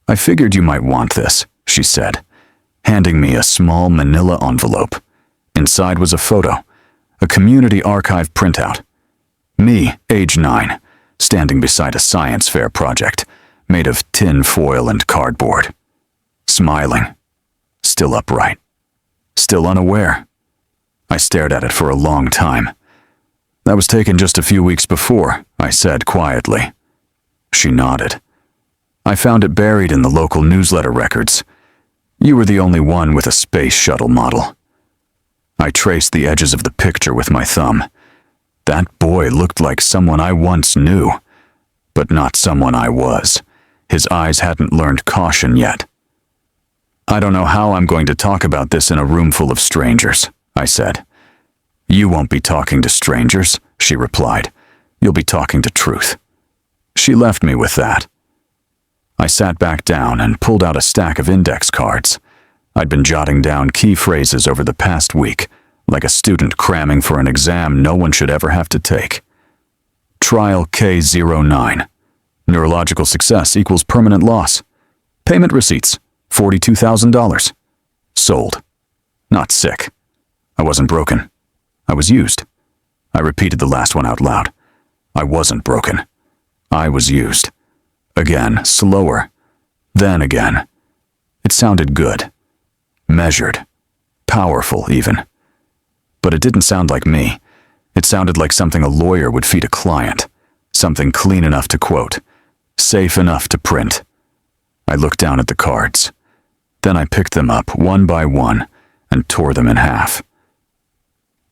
I figured you might want this, she said, handing me a small manila envelope. Inside was a photo, a community archive printout. Me, age 9, standing beside a science fair project, made of tin foil and cardboard. Smiling. Still upright. Still unaware. I stared at it for a long time. That was taken just a few weeks before, I said quietly. She nodded. I found it buried in the local newsletter records. You were the only one with a space shuttle model. I traced the edges of the picture with my thumb. That boy looked like someone I once knew, but not someone I was. His eyes hadn't learned caution yet. I don't know how I'm going to talk about this in a room full of strangers, I said. You won't be talking to strangers, she replied. You'll be talking to truth. She left me with that. I sat back down and pulled out a stack of index cards. I'd been jotting down key phrases over the past week, like a student cramming for an exam no one should ever have to take. Trial K09. Neurological success equals permanent loss. Payment receipts, $42,000. Sold. Not sick. I wasn't broken. I was used. I repeated the last one out loud. I wasn't broken. I was used. Again, slower. Then again. It sounded good. Measured. Powerful, even. But it didn't sound like me. It sounded like something a lawyer would feed a client. Something clean enough to quote. Safe enough to print. I looked down at the cards. Then I picked them up one by one and tore them in half.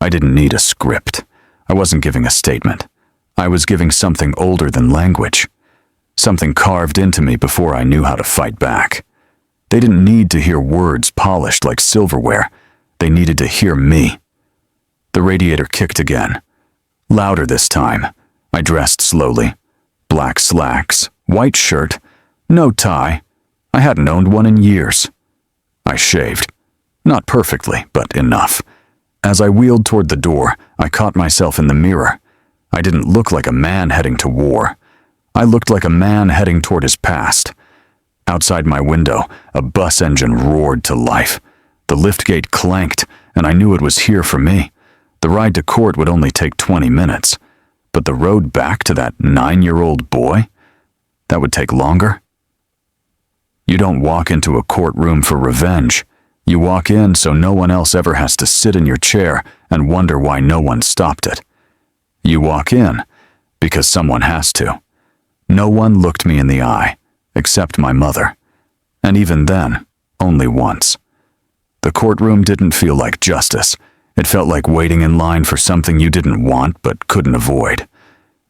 I didn't need a script. I wasn't giving a statement. I was giving something older than language. Something carved into me before I knew how to fight back. They didn't need to hear words polished like silverware. They needed to hear me. The radiator kicked again. Louder this time. I dressed slowly. Black slacks, white shirt, no tie. I hadn't owned one in years. I shaved. Not perfectly, but enough. As I wheeled toward the door, I caught myself in the mirror. I didn't look like a man heading to war. I looked like a man heading toward his past. Outside my window, a bus engine roared to life. The liftgate clanked, and I knew it was here for me. The ride to court would only take 20 minutes. But the road back to that 9-year-old boy? That would take longer? You don't walk into a courtroom for revenge. You walk in so no one else ever has to sit in your chair and wonder why no one stopped it. You walk in because someone has to. No one looked me in the eye, except my mother. And even then, only once. The courtroom didn't feel like justice. It felt like waiting in line for something you didn't want but couldn't avoid.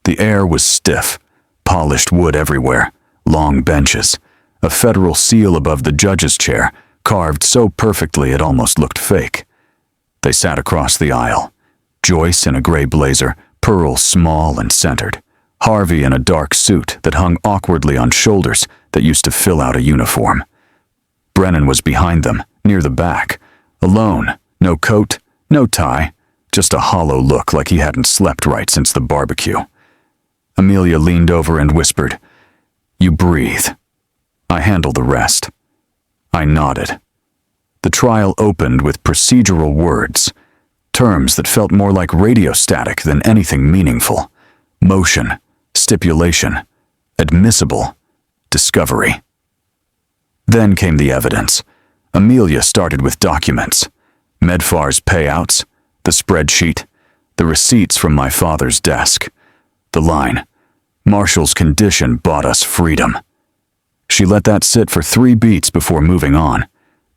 The air was stiff, polished wood everywhere, long benches, a federal seal above the judge's chair, carved so perfectly it almost looked fake. They sat across the aisle. Joyce in a gray blazer, Pearl small and centered, Harvey in a dark suit that hung awkwardly on shoulders that used to fill out a uniform. Brennan was behind them, near the back, alone, no coat, no tie, just a hollow look like he hadn't slept right since the barbecue. Amelia leaned over and whispered, "You breathe. I handle the rest." I nodded. The trial opened with procedural words, terms that felt more like radio static than anything meaningful. Motion, stipulation, admissible, discovery. Then came the evidence. Amelia started with documents. Medfar's payouts, the spreadsheet, the receipts from my father's desk. The line, "Marshall's condition bought us freedom." She let that sit for 3 beats before moving on.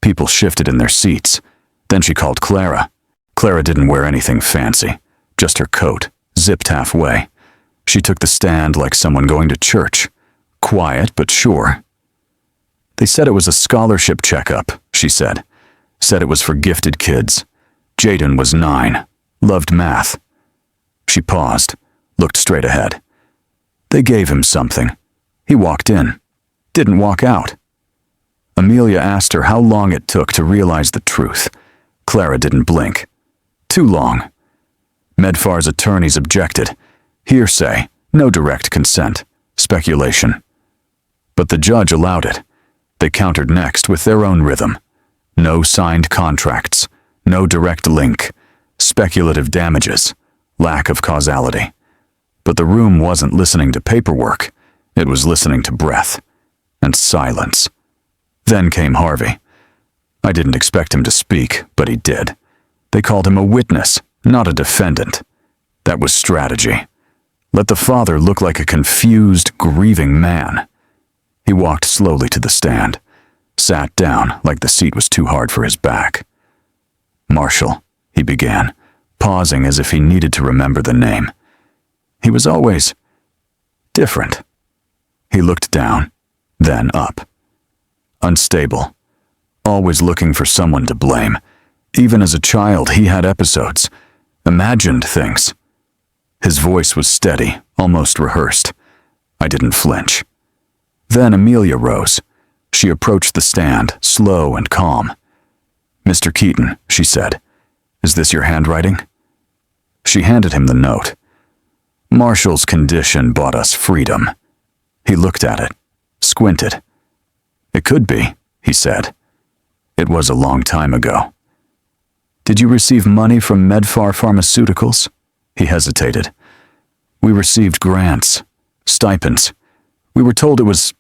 People shifted in their seats. Then she called Clara. Clara didn't wear anything fancy, just her coat, zipped halfway. She took the stand like someone going to church, quiet but sure. "They said it was a scholarship checkup," she said. Said it was for gifted kids. Jaden was 9, loved math. She paused, looked straight ahead. They gave him something. He walked in. Didn't walk out. Amelia asked her how long it took to realize the truth. Clara didn't blink. Too long. Medfar's attorneys objected. Hearsay, no direct consent, speculation. But the judge allowed it. They countered next with their own rhythm. No signed contracts, no direct link, speculative damages, lack of causality. But the room wasn't listening to paperwork. It was listening to breath and silence. Then came Harvey. I didn't expect him to speak, but he did. They called him a witness, not a defendant. That was strategy. Let the father look like a confused, grieving man. He walked slowly to the stand, sat down like the seat was too hard for his back. "Marshall," he began, pausing as if he needed to remember the name. He was always different. He looked down, then up. Unstable. Always looking for someone to blame. Even as a child, he had episodes, imagined things. His voice was steady, almost rehearsed. I didn't flinch. Then Amelia rose. She approached the stand, slow and calm. "Mr. Keaton," she said, "is this your handwriting?" She handed him the note. "Marshall's condition bought us freedom." He looked at it, squinted. "It could be," he said. "It was a long time ago." "Did you receive money from Medfar Pharmaceuticals?" He hesitated. "We received grants, stipends. We were told it was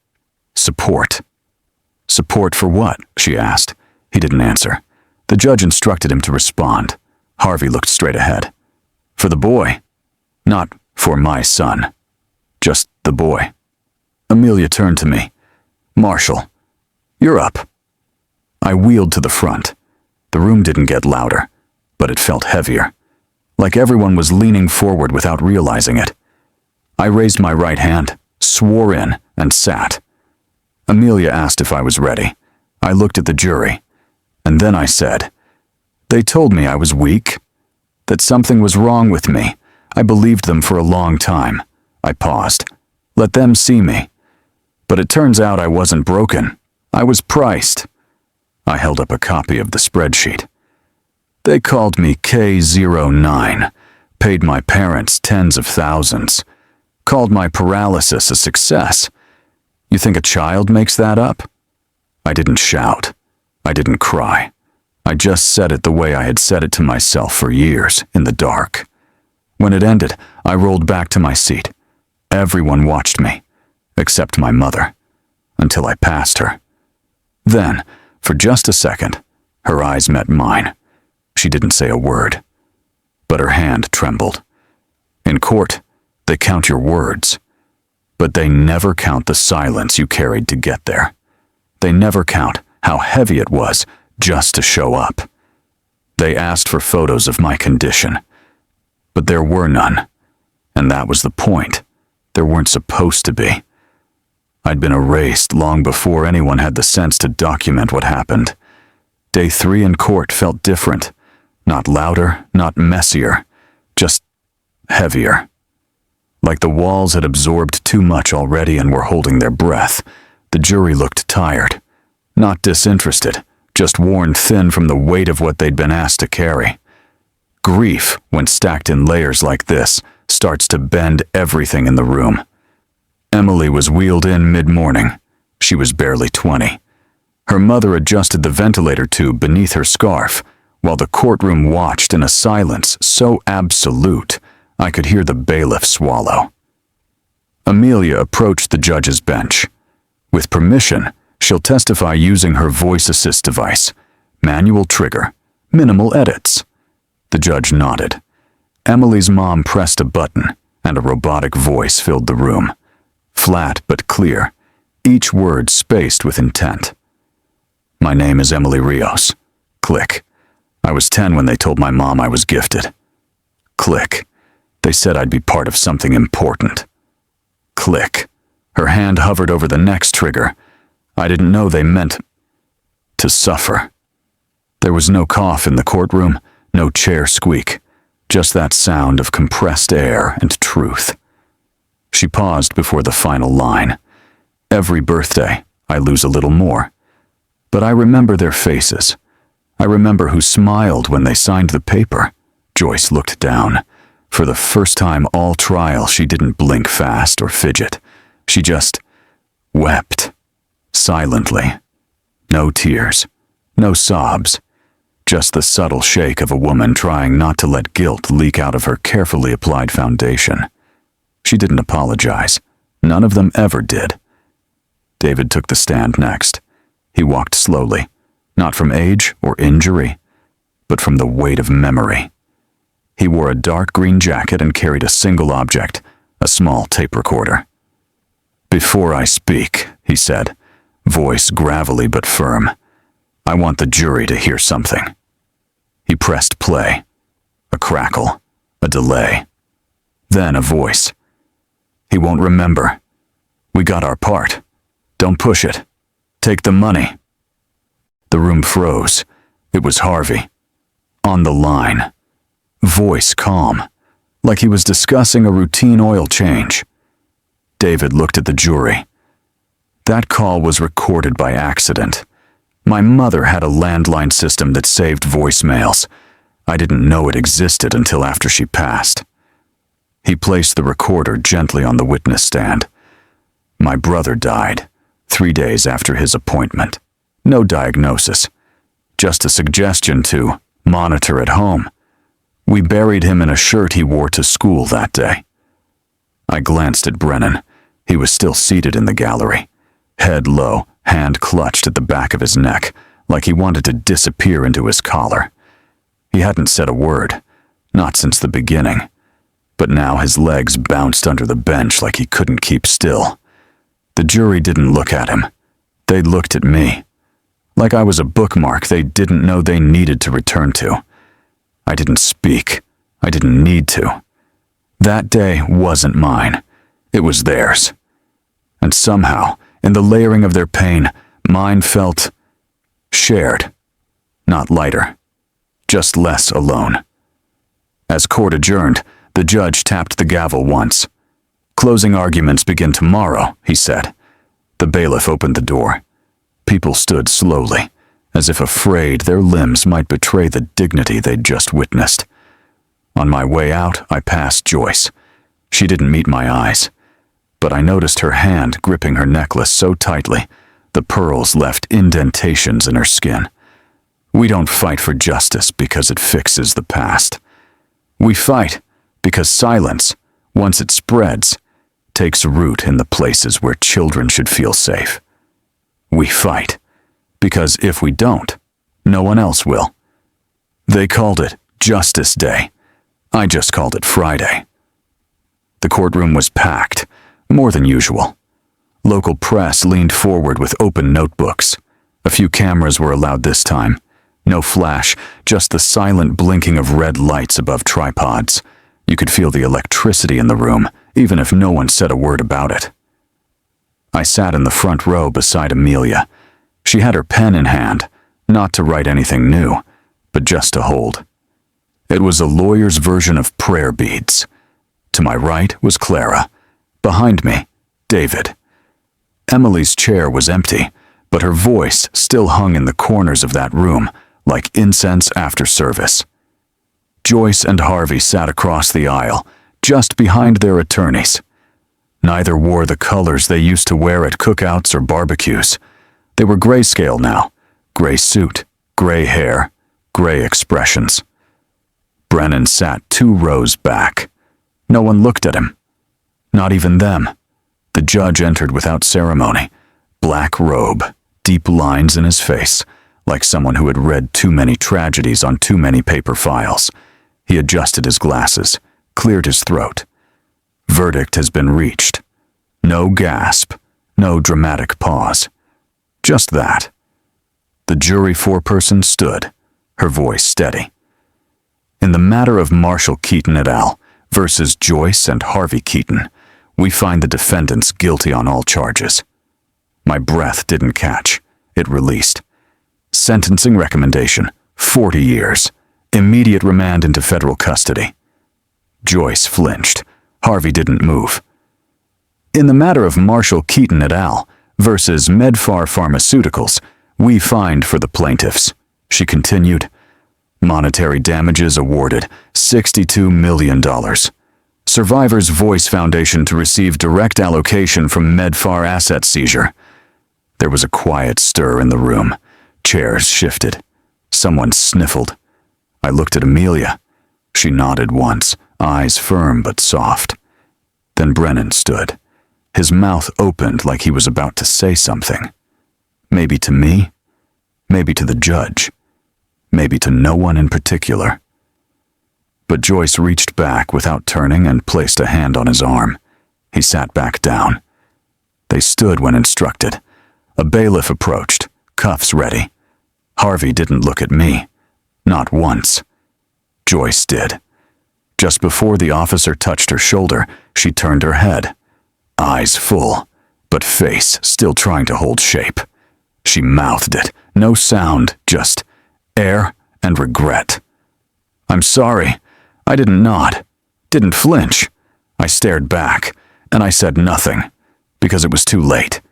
support." "Support for what?" she asked. He didn't answer. The judge instructed him to respond. Harvey looked straight ahead. "For the boy. Not for my son. Just the boy." Amelia turned to me. "Marshall, you're up." I wheeled to the front. The room didn't get louder, but it felt heavier, like everyone was leaning forward without realizing it. I raised my right hand, swore in, and sat. Amelia asked if I was ready. I looked at the jury, and then I said, "They told me I was weak, that something was wrong with me. I believed them for a long time." I paused. "Let them see me." But it turns out I wasn't broken. I was priced. I held up a copy of the spreadsheet. "They called me K09, paid my parents tens of thousands, called my paralysis a success. You think a child makes that up?" I didn't shout. I didn't cry. I just said it the way I had said it to myself for years, in the dark. When it ended, I rolled back to my seat. Everyone watched me, except my mother, until I passed her. Then, for just a second, her eyes met mine. She didn't say a word, but her hand trembled. In court, they count your words, but they never count the silence you carried to get there. They never count how heavy it was just to show up. They asked for photos of my condition, but there were none, and that was the point. There weren't supposed to be. I'd been erased long before anyone had the sense to document what happened. Day 3 in court felt different. Not louder, not messier, just heavier. Like the walls had absorbed too much already and were holding their breath. The jury looked tired. Not disinterested, just worn thin from the weight of what they'd been asked to carry. Grief, when stacked in layers like this, starts to bend everything in the room. Emily was wheeled in mid-morning. She was barely 20. Her mother adjusted the ventilator tube beneath her scarf, while the courtroom watched in a silence so absolute I could hear the bailiff swallow. Amelia approached the judge's bench. With permission, she'll testify using her voice assist device. Manual trigger. Minimal edits. The judge nodded. Emily's mom pressed a button, and a robotic voice filled the room. Flat but clear, each word spaced with intent. "My name is Emily Rios." Click. "I was 10 when they told my mom I was gifted." Click. "They said I'd be part of something important." Click. Her hand hovered over the next trigger. "I didn't know they meant to suffer." There was no cough in the courtroom, no chair squeak, just that sound of compressed air and truth. She paused before the final line. "Every birthday, I lose a little more. But I remember their faces. I remember who smiled when they signed the paper." Joyce looked down. For the first time all trial, she didn't blink fast or fidget. She just wept. Silently. No tears. No sobs. Just the subtle shake of a woman trying not to let guilt leak out of her carefully applied foundation. She didn't apologize. None of them ever did. David took the stand next. He walked slowly, not from age or injury, but from the weight of memory. He wore a dark green jacket and carried a single object, a small tape recorder. "Before I speak," he said, voice gravelly but firm, "I want the jury to hear something." He pressed play. A crackle, a delay. Then a voice. "He won't remember. We got our part. Don't push it. Take the money." The room froze. It was Harvey. On the line. Voice calm, like he was discussing a routine oil change. David looked at the jury. That call was recorded by accident. My mother had a landline system that saved voicemails. I didn't know it existed until after she passed. He placed the recorder gently on the witness stand. My brother died 3 days after his appointment. No diagnosis, just a suggestion to monitor at home. We buried him in a shirt he wore to school that day. I glanced at Brennan. He was still seated in the gallery, head low, hand clutched at the back of his neck, like he wanted to disappear into his collar. He hadn't said a word, not since the beginning, but now his legs bounced under the bench like he couldn't keep still. The jury didn't look at him. They looked at me. Like I was a bookmark they didn't know they needed to return to. I didn't speak. I didn't need to. That day wasn't mine. It was theirs. And somehow, in the layering of their pain, mine felt shared, not lighter, just less alone. As court adjourned, the judge tapped the gavel once. "Closing arguments begin tomorrow," he said. The bailiff opened the door. People stood slowly, as if afraid their limbs might betray the dignity they'd just witnessed. On my way out, I passed Joyce. She didn't meet my eyes, but I noticed her hand gripping her necklace so tightly, the pearls left indentations in her skin. We don't fight for justice because it fixes the past. We fight because silence, once it spreads, takes root in the places where children should feel safe. We fight because if we don't, no one else will. They called it Justice Day. I just called it Friday. The courtroom was packed, more than usual. Local press leaned forward with open notebooks. A few cameras were allowed this time. No flash, just the silent blinking of red lights above tripods. You could feel the electricity in the room, even if no one said a word about it. I sat in the front row beside Amelia. She had her pen in hand, not to write anything new, but just to hold. It was a lawyer's version of prayer beads. To my right was Clara. Behind me, David. Emily's chair was empty, but her voice still hung in the corners of that room, like incense after service. Joyce and Harvey sat across the aisle, just behind their attorneys. Neither wore the colors they used to wear at cookouts or barbecues. They were grayscale now. Gray suit, gray hair, gray expressions. Brennan sat 2 rows back. No one looked at him. Not even them. The judge entered without ceremony. Black robe, deep lines in his face, like someone who had read too many tragedies on too many paper files. He adjusted his glasses, cleared his throat. Verdict has been reached. No gasp, no dramatic pause. Just that. The jury foreperson stood, her voice steady. In the matter of Marshall Keaton et al. Versus Joyce and Harvey Keaton, we find the defendants guilty on all charges. My breath didn't catch. It released. Sentencing recommendation, 40 years. Immediate remand into federal custody. Joyce flinched. Harvey didn't move. In the matter of Marshall Keaton et al. Versus Medfar Pharmaceuticals, we find for the plaintiffs, she continued. Monetary damages awarded, $62 million. Survivors Voice Foundation to receive direct allocation from Medfar asset seizure. There was a quiet stir in the room. Chairs shifted. Someone sniffled. I looked at Amelia. She nodded once, eyes firm but soft. Then Brennan stood. His mouth opened like he was about to say something. Maybe to me, maybe to the judge. Maybe to no one in particular. But Joyce reached back without turning and placed a hand on his arm. He sat back down. They stood when instructed. A bailiff approached, cuffs ready. Harvey didn't look at me. Not once. Joyce did. Just before the officer touched her shoulder, she turned her head. Eyes full, but face still trying to hold shape. She mouthed it, no sound, just air and regret. "I'm sorry. I didn't nod. Didn't flinch. I stared back, and I said nothing, because it was too late.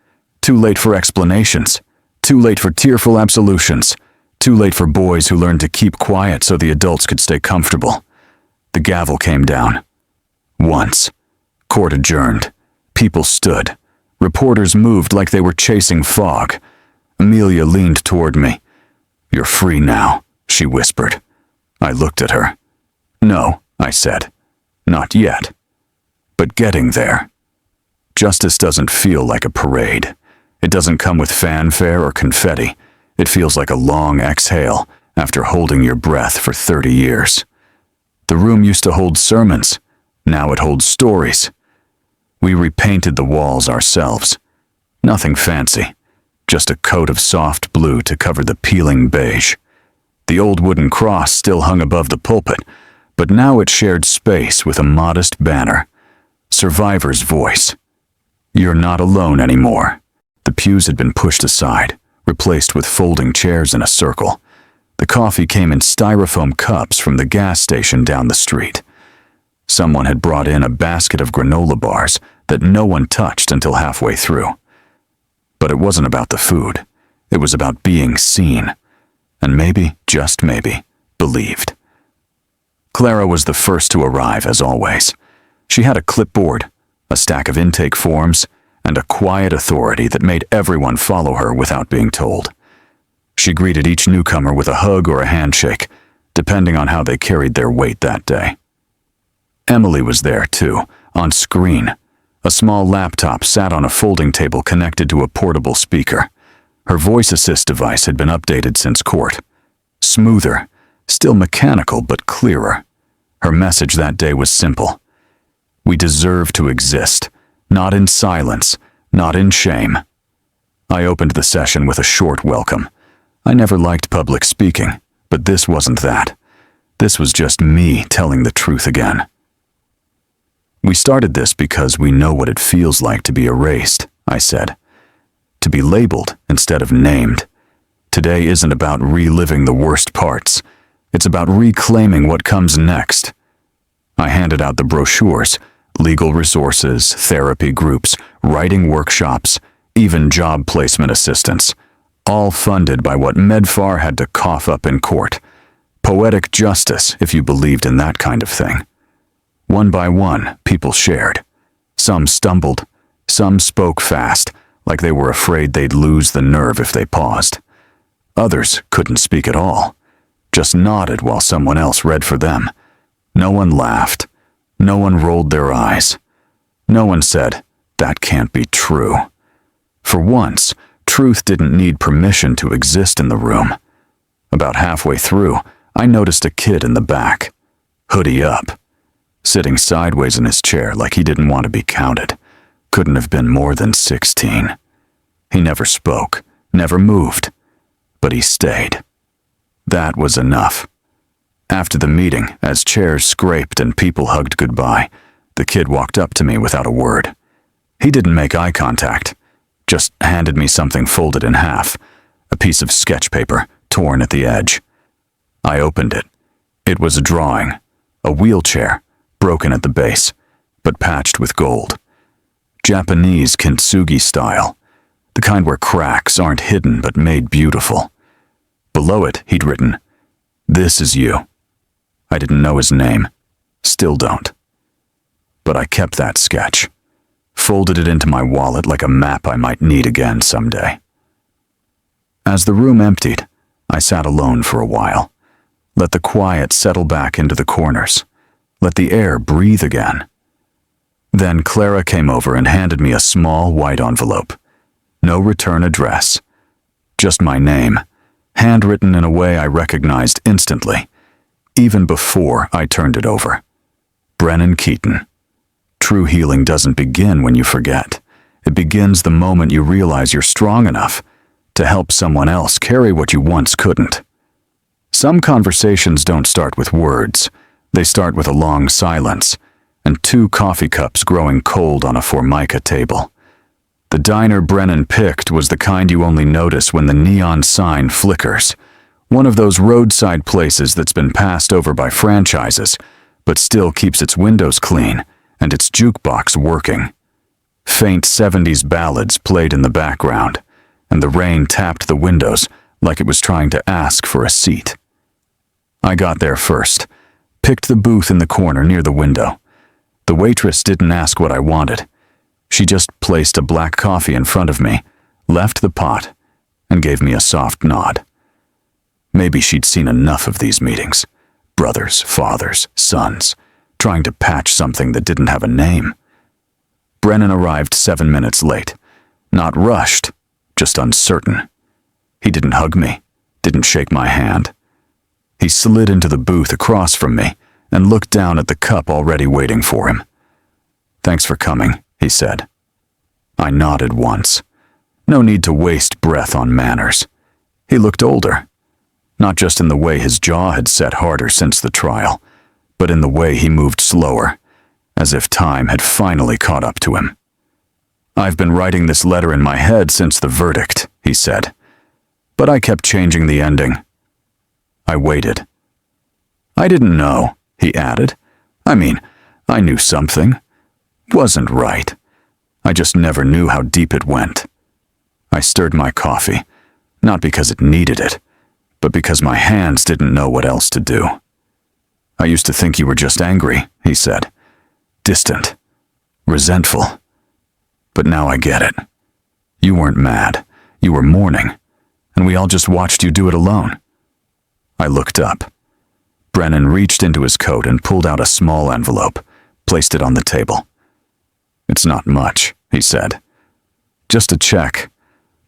Too late for explanations. Too late for tearful absolutions. Too late for boys who learned to keep quiet so the adults could stay comfortable. The gavel came down. Once. Court adjourned. People stood. Reporters moved like they were chasing fog. Amelia leaned toward me. "You're free now," she whispered. I looked at her. "No," I said. "Not yet. But getting there." Justice doesn't feel like a parade. It doesn't come with fanfare or confetti. It feels like a long exhale after holding your breath for 30 years. The room used to hold sermons. Now it holds stories. We repainted the walls ourselves. Nothing fancy. Just a coat of soft blue to cover the peeling beige. The old wooden cross still hung above the pulpit, but now it shared space with a modest banner. Survivor's voice. "You're not alone anymore." The pews had been pushed aside, replaced with folding chairs in a circle. The coffee came in styrofoam cups from the gas station down the street. Someone had brought in a basket of granola bars that no one touched until halfway through. But it wasn't about the food. It was about being seen. And maybe, just maybe, believed. Clara was the first to arrive, as always. She had a clipboard, a stack of intake forms, and a quiet authority that made everyone follow her without being told. She greeted each newcomer with a hug or a handshake, depending on how they carried their weight that day. Emily was there, too, on screen. A small laptop sat on a folding table connected to a portable speaker. Her voice assist device had been updated since court. Smoother, still mechanical but clearer. Her message that day was simple. We deserve to exist, not in silence, not in shame. I opened the session with a short welcome. I never liked public speaking, but this wasn't that. This was just me telling the truth again. We started this because we know what it feels like to be erased, I said. To be labeled instead of named. Today isn't about reliving the worst parts. It's about reclaiming what comes next. I handed out the brochures, legal resources, therapy groups, writing workshops, even job placement assistance, all funded by what Medfar had to cough up in court. Poetic justice, if you believed in that kind of thing. One by one, people shared. Some stumbled. Some spoke fast, like they were afraid they'd lose the nerve if they paused. Others couldn't speak at all, just nodded while someone else read for them. No one laughed. No one rolled their eyes. No one said, "That can't be true." For once, truth didn't need permission to exist in the room. About halfway through, I noticed a kid in the back, hoodie up, sitting sideways in his chair like he didn't want to be counted. Couldn't have been more than 16. He never spoke, never moved, but he stayed. That was enough. After the meeting, as chairs scraped and people hugged goodbye, the kid walked up to me without a word. He didn't make eye contact, just handed me something folded in half, a piece of sketch paper torn at the edge. I opened it. It was a drawing, a wheelchair, broken at the base, but patched with gold. Japanese kintsugi style, the kind where cracks aren't hidden but made beautiful. Below it, he'd written, "This is you." I didn't know his name. Still don't. But I kept that sketch, folded it into my wallet like a map I might need again someday. As the room emptied, I sat alone for a while. Let the quiet settle back into the corners. Let the air breathe again. Then Clara came over and handed me a small white envelope. No return address. Just my name, handwritten in a way I recognized instantly, even before I turned it over. Brennan Keaton. True healing doesn't begin when you forget. It begins the moment you realize you're strong enough to help someone else carry what you once couldn't. Some conversations don't start with words. They start with a long silence and 2 coffee cups growing cold on a Formica table. The diner Brennan picked was the kind you only notice when the neon sign flickers. One of those roadside places that's been passed over by franchises, but still keeps its windows clean and its jukebox working. Faint 70s ballads played in the background, and the rain tapped the windows like it was trying to ask for a seat. I got there first, picked the booth in the corner near the window. The waitress didn't ask what I wanted. She just placed a black coffee in front of me, left the pot, and gave me a soft nod. Maybe she'd seen enough of these meetings. Brothers, fathers, sons, trying to patch something that didn't have a name. Brennan arrived 7 minutes late. Not rushed, just uncertain. He didn't hug me, didn't shake my hand. He slid into the booth across from me and looked down at the cup already waiting for him. "Thanks for coming," he said. I nodded once. No need to waste breath on manners. He looked older, not just in the way his jaw had set harder since the trial, but in the way he moved slower, as if time had finally caught up to him. "I've been writing this letter in my head since the verdict," he said, "but I kept changing the ending." I waited. "I didn't know," he added. "I mean, I knew something. Wasn't right. I just never knew how deep it went." I stirred my coffee, not because it needed it, but because my hands didn't know what else to do. "I used to think you were just angry," he said. "Distant. Resentful. But now I get it. You weren't mad. You were mourning, and we all just watched you do it alone." I looked up. Brennan reached into his coat and pulled out a small envelope, placed it on the table. "It's not much," he said. "Just a check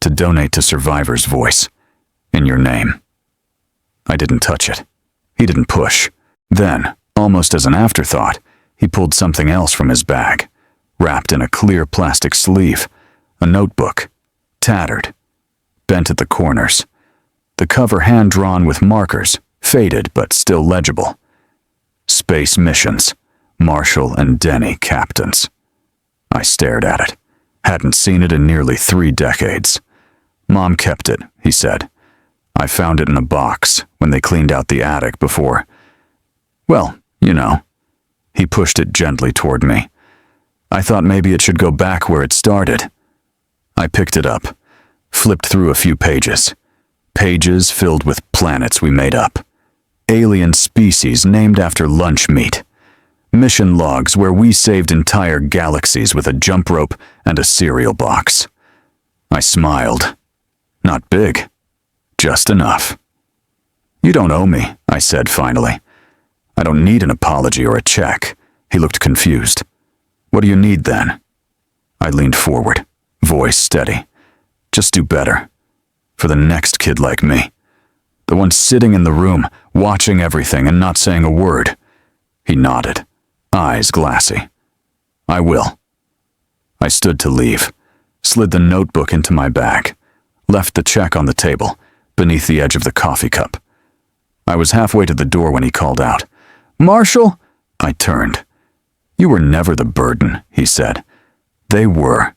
to donate to Survivor's Voice, in your name." I didn't touch it. He didn't push. Then, almost as an afterthought, he pulled something else from his bag, wrapped in a clear plastic sleeve, a notebook, tattered, bent at the corners, the cover hand-drawn with markers, faded but still legible. "Space Missions, Marshall and Denny Captains." I stared at it. Hadn't seen it in nearly 3 decades. "Mom kept it," he said. "I found it in a box when they cleaned out the attic before. Well, you know." He pushed it gently toward me. "I thought maybe it should go back where it started." I picked it up, flipped through a few pages. Pages filled with planets we made up. Alien species named after lunch meat. Mission logs where we saved entire galaxies with a jump rope and a cereal box. I smiled. Not big. Just enough. "You don't owe me," I said finally. "I don't need an apology or a check." He looked confused. "What do you need then?" I leaned forward, voice steady. "Just do better. For the next kid like me. The one sitting in the room, watching everything and not saying a word." He nodded, eyes glassy. "I will." I stood to leave, slid the notebook into my bag, left the check on the table, beneath the edge of the coffee cup. I was halfway to the door when he called out, "Marshall!" I turned. "You were never the burden," he said. "They were.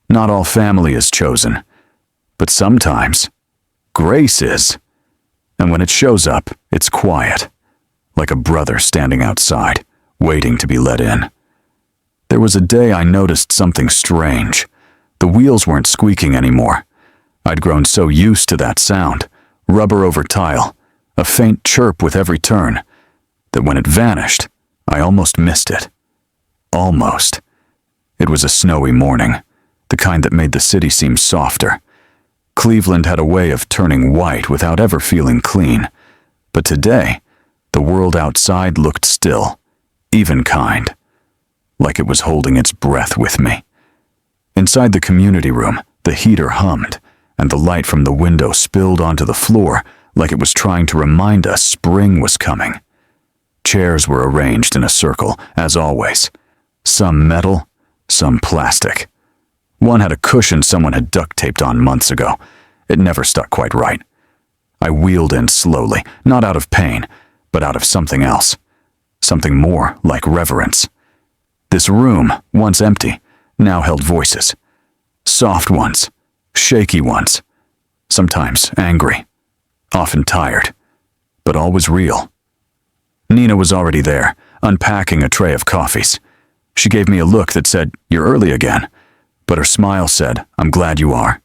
Not all family is chosen, but sometimes grace is. And when it shows up, it's quiet, like a brother standing outside, waiting to be let in." There was a day I noticed something strange. The wheels weren't squeaking anymore. I'd grown so used to that sound, rubber over tile, a faint chirp with every turn, that when it vanished, I almost missed it. Almost. It was a snowy morning, the kind that made the city seem softer. Cleveland had a way of turning white without ever feeling clean, but today, the world outside looked still, even kind, like it was holding its breath with me. Inside the community room, the heater hummed, and the light from the window spilled onto the floor like it was trying to remind us spring was coming. Chairs were arranged in a circle, as always. Some metal, some plastic. One had a cushion someone had duct taped on months ago. It never stuck quite right. I wheeled in slowly, not out of pain, but out of something else. Something more like reverence. This room, once empty, now held voices. Soft ones, shaky ones. Sometimes angry, often tired, but always real. Nina was already there, unpacking a tray of coffees. She gave me a look that said, "You're early again," But her smile said, "I'm glad you are."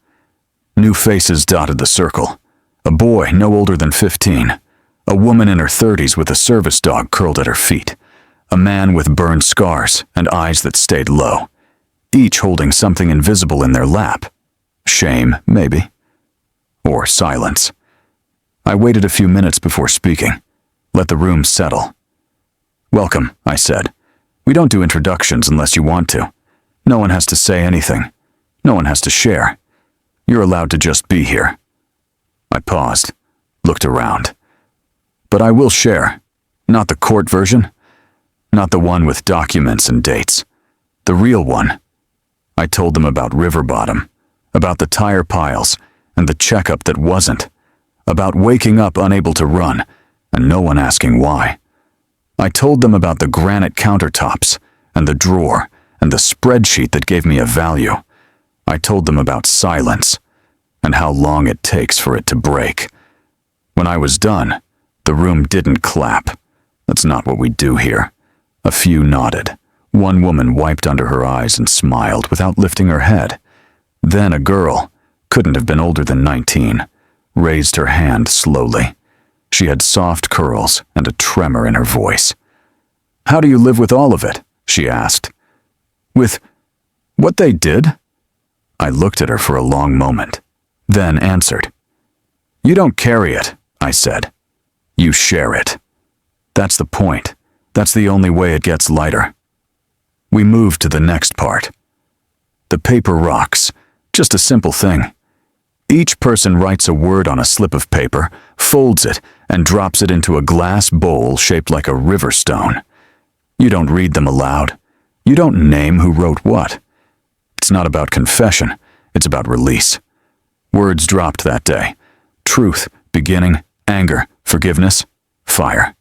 New faces dotted the circle. A boy no older than 15. A woman in her 30s with a service dog curled at her feet. A man with burned scars and eyes that stayed low. Each holding something invisible in their lap. Shame, maybe. Or silence. I waited a few minutes before speaking. Let the room settle. "Welcome," I said. "We don't do introductions unless you want to. No one has to say anything. No one has to share. You're allowed to just be here." I paused, looked around. "But I will share. Not the court version. Not the one with documents and dates. The real one." I told them about River Bottom, about the tire piles and the checkup that wasn't, about waking up unable to run and no one asking why. I told them about the granite countertops and the drawer and the spreadsheet that gave me a value. I told them about silence and how long it takes for it to break. When I was done, the room didn't clap. That's not what we do here. A few nodded. One woman wiped under her eyes and smiled without lifting her head. Then a girl, couldn't have been older than 19, raised her hand slowly. She had soft curls and a tremor in her voice. "How do you live with all of it?" she asked. "With what they did?" I looked at her for a long moment, then answered. "You don't carry it," I said. "You share it. That's the point. That's the only way it gets lighter." We moved to the next part. The paper rocks, just a simple thing. Each person writes a word on a slip of paper, folds it, and drops it into a glass bowl shaped like a river stone. You don't read them aloud. You don't name who wrote what. It's not about confession, it's about release. Words dropped that day. Truth, beginning, anger, forgiveness, fire.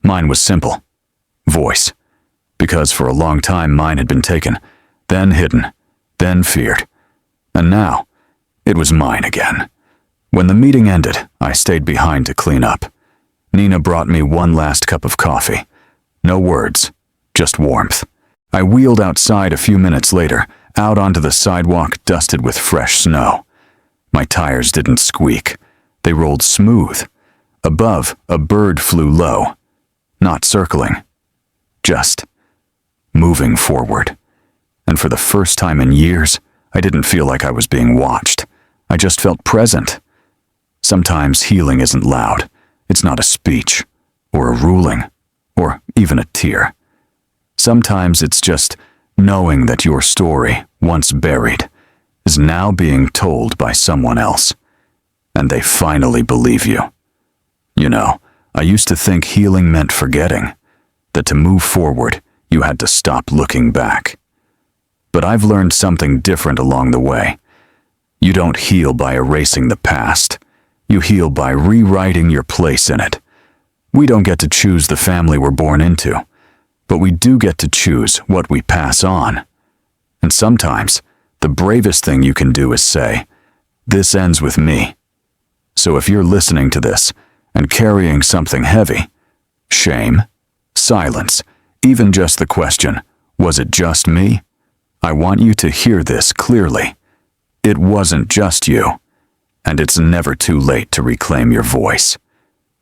Mine was simple. Voice. Because for a long time mine had been taken, then hidden, then feared. And now, it was mine again. When the meeting ended, I stayed behind to clean up. Nina brought me one last cup of coffee. No words, just warmth. I wheeled outside a few minutes later, out onto the sidewalk dusted with fresh snow. My tires didn't squeak. They rolled smooth. Above, a bird flew low. Not circling. Just moving forward. And for the first time in years, I didn't feel like I was being watched. I just felt present. Sometimes healing isn't loud. It's not a speech, or a ruling, or even a tear. Sometimes it's just knowing that your story, once buried, is now being told by someone else. And they finally believe you. You know, I used to think healing meant forgetting, that to move forward, you had to stop looking back. But I've learned something different along the way. You don't heal by erasing the past. You heal by rewriting your place in it. We don't get to choose the family we're born into, but we do get to choose what we pass on. And sometimes, the bravest thing you can do is say, "This ends with me." So if you're listening to this and carrying something heavy, shame, silence, even just the question, "Was it just me?" I want you to hear this clearly. It wasn't just you, and it's never too late to reclaim your voice.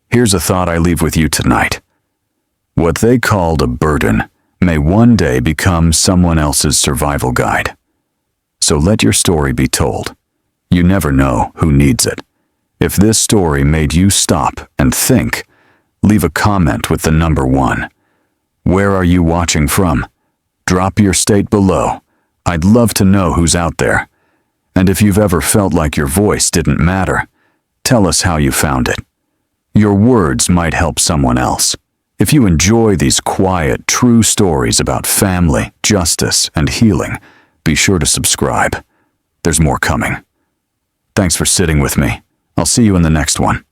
Here's a thought I leave with you tonight. What they called a burden may one day become someone else's survival guide. So let your story be told. You never know who needs it. If this story made you stop and think, leave a comment with the number 1. Where are you watching from? Drop your state below. I'd love to know who's out there. And if you've ever felt like your voice didn't matter, tell us how you found it. Your words might help someone else. If you enjoy these quiet, true stories about family, justice, and healing, be sure to subscribe. There's more coming. Thanks for sitting with me. I'll see you in the next one.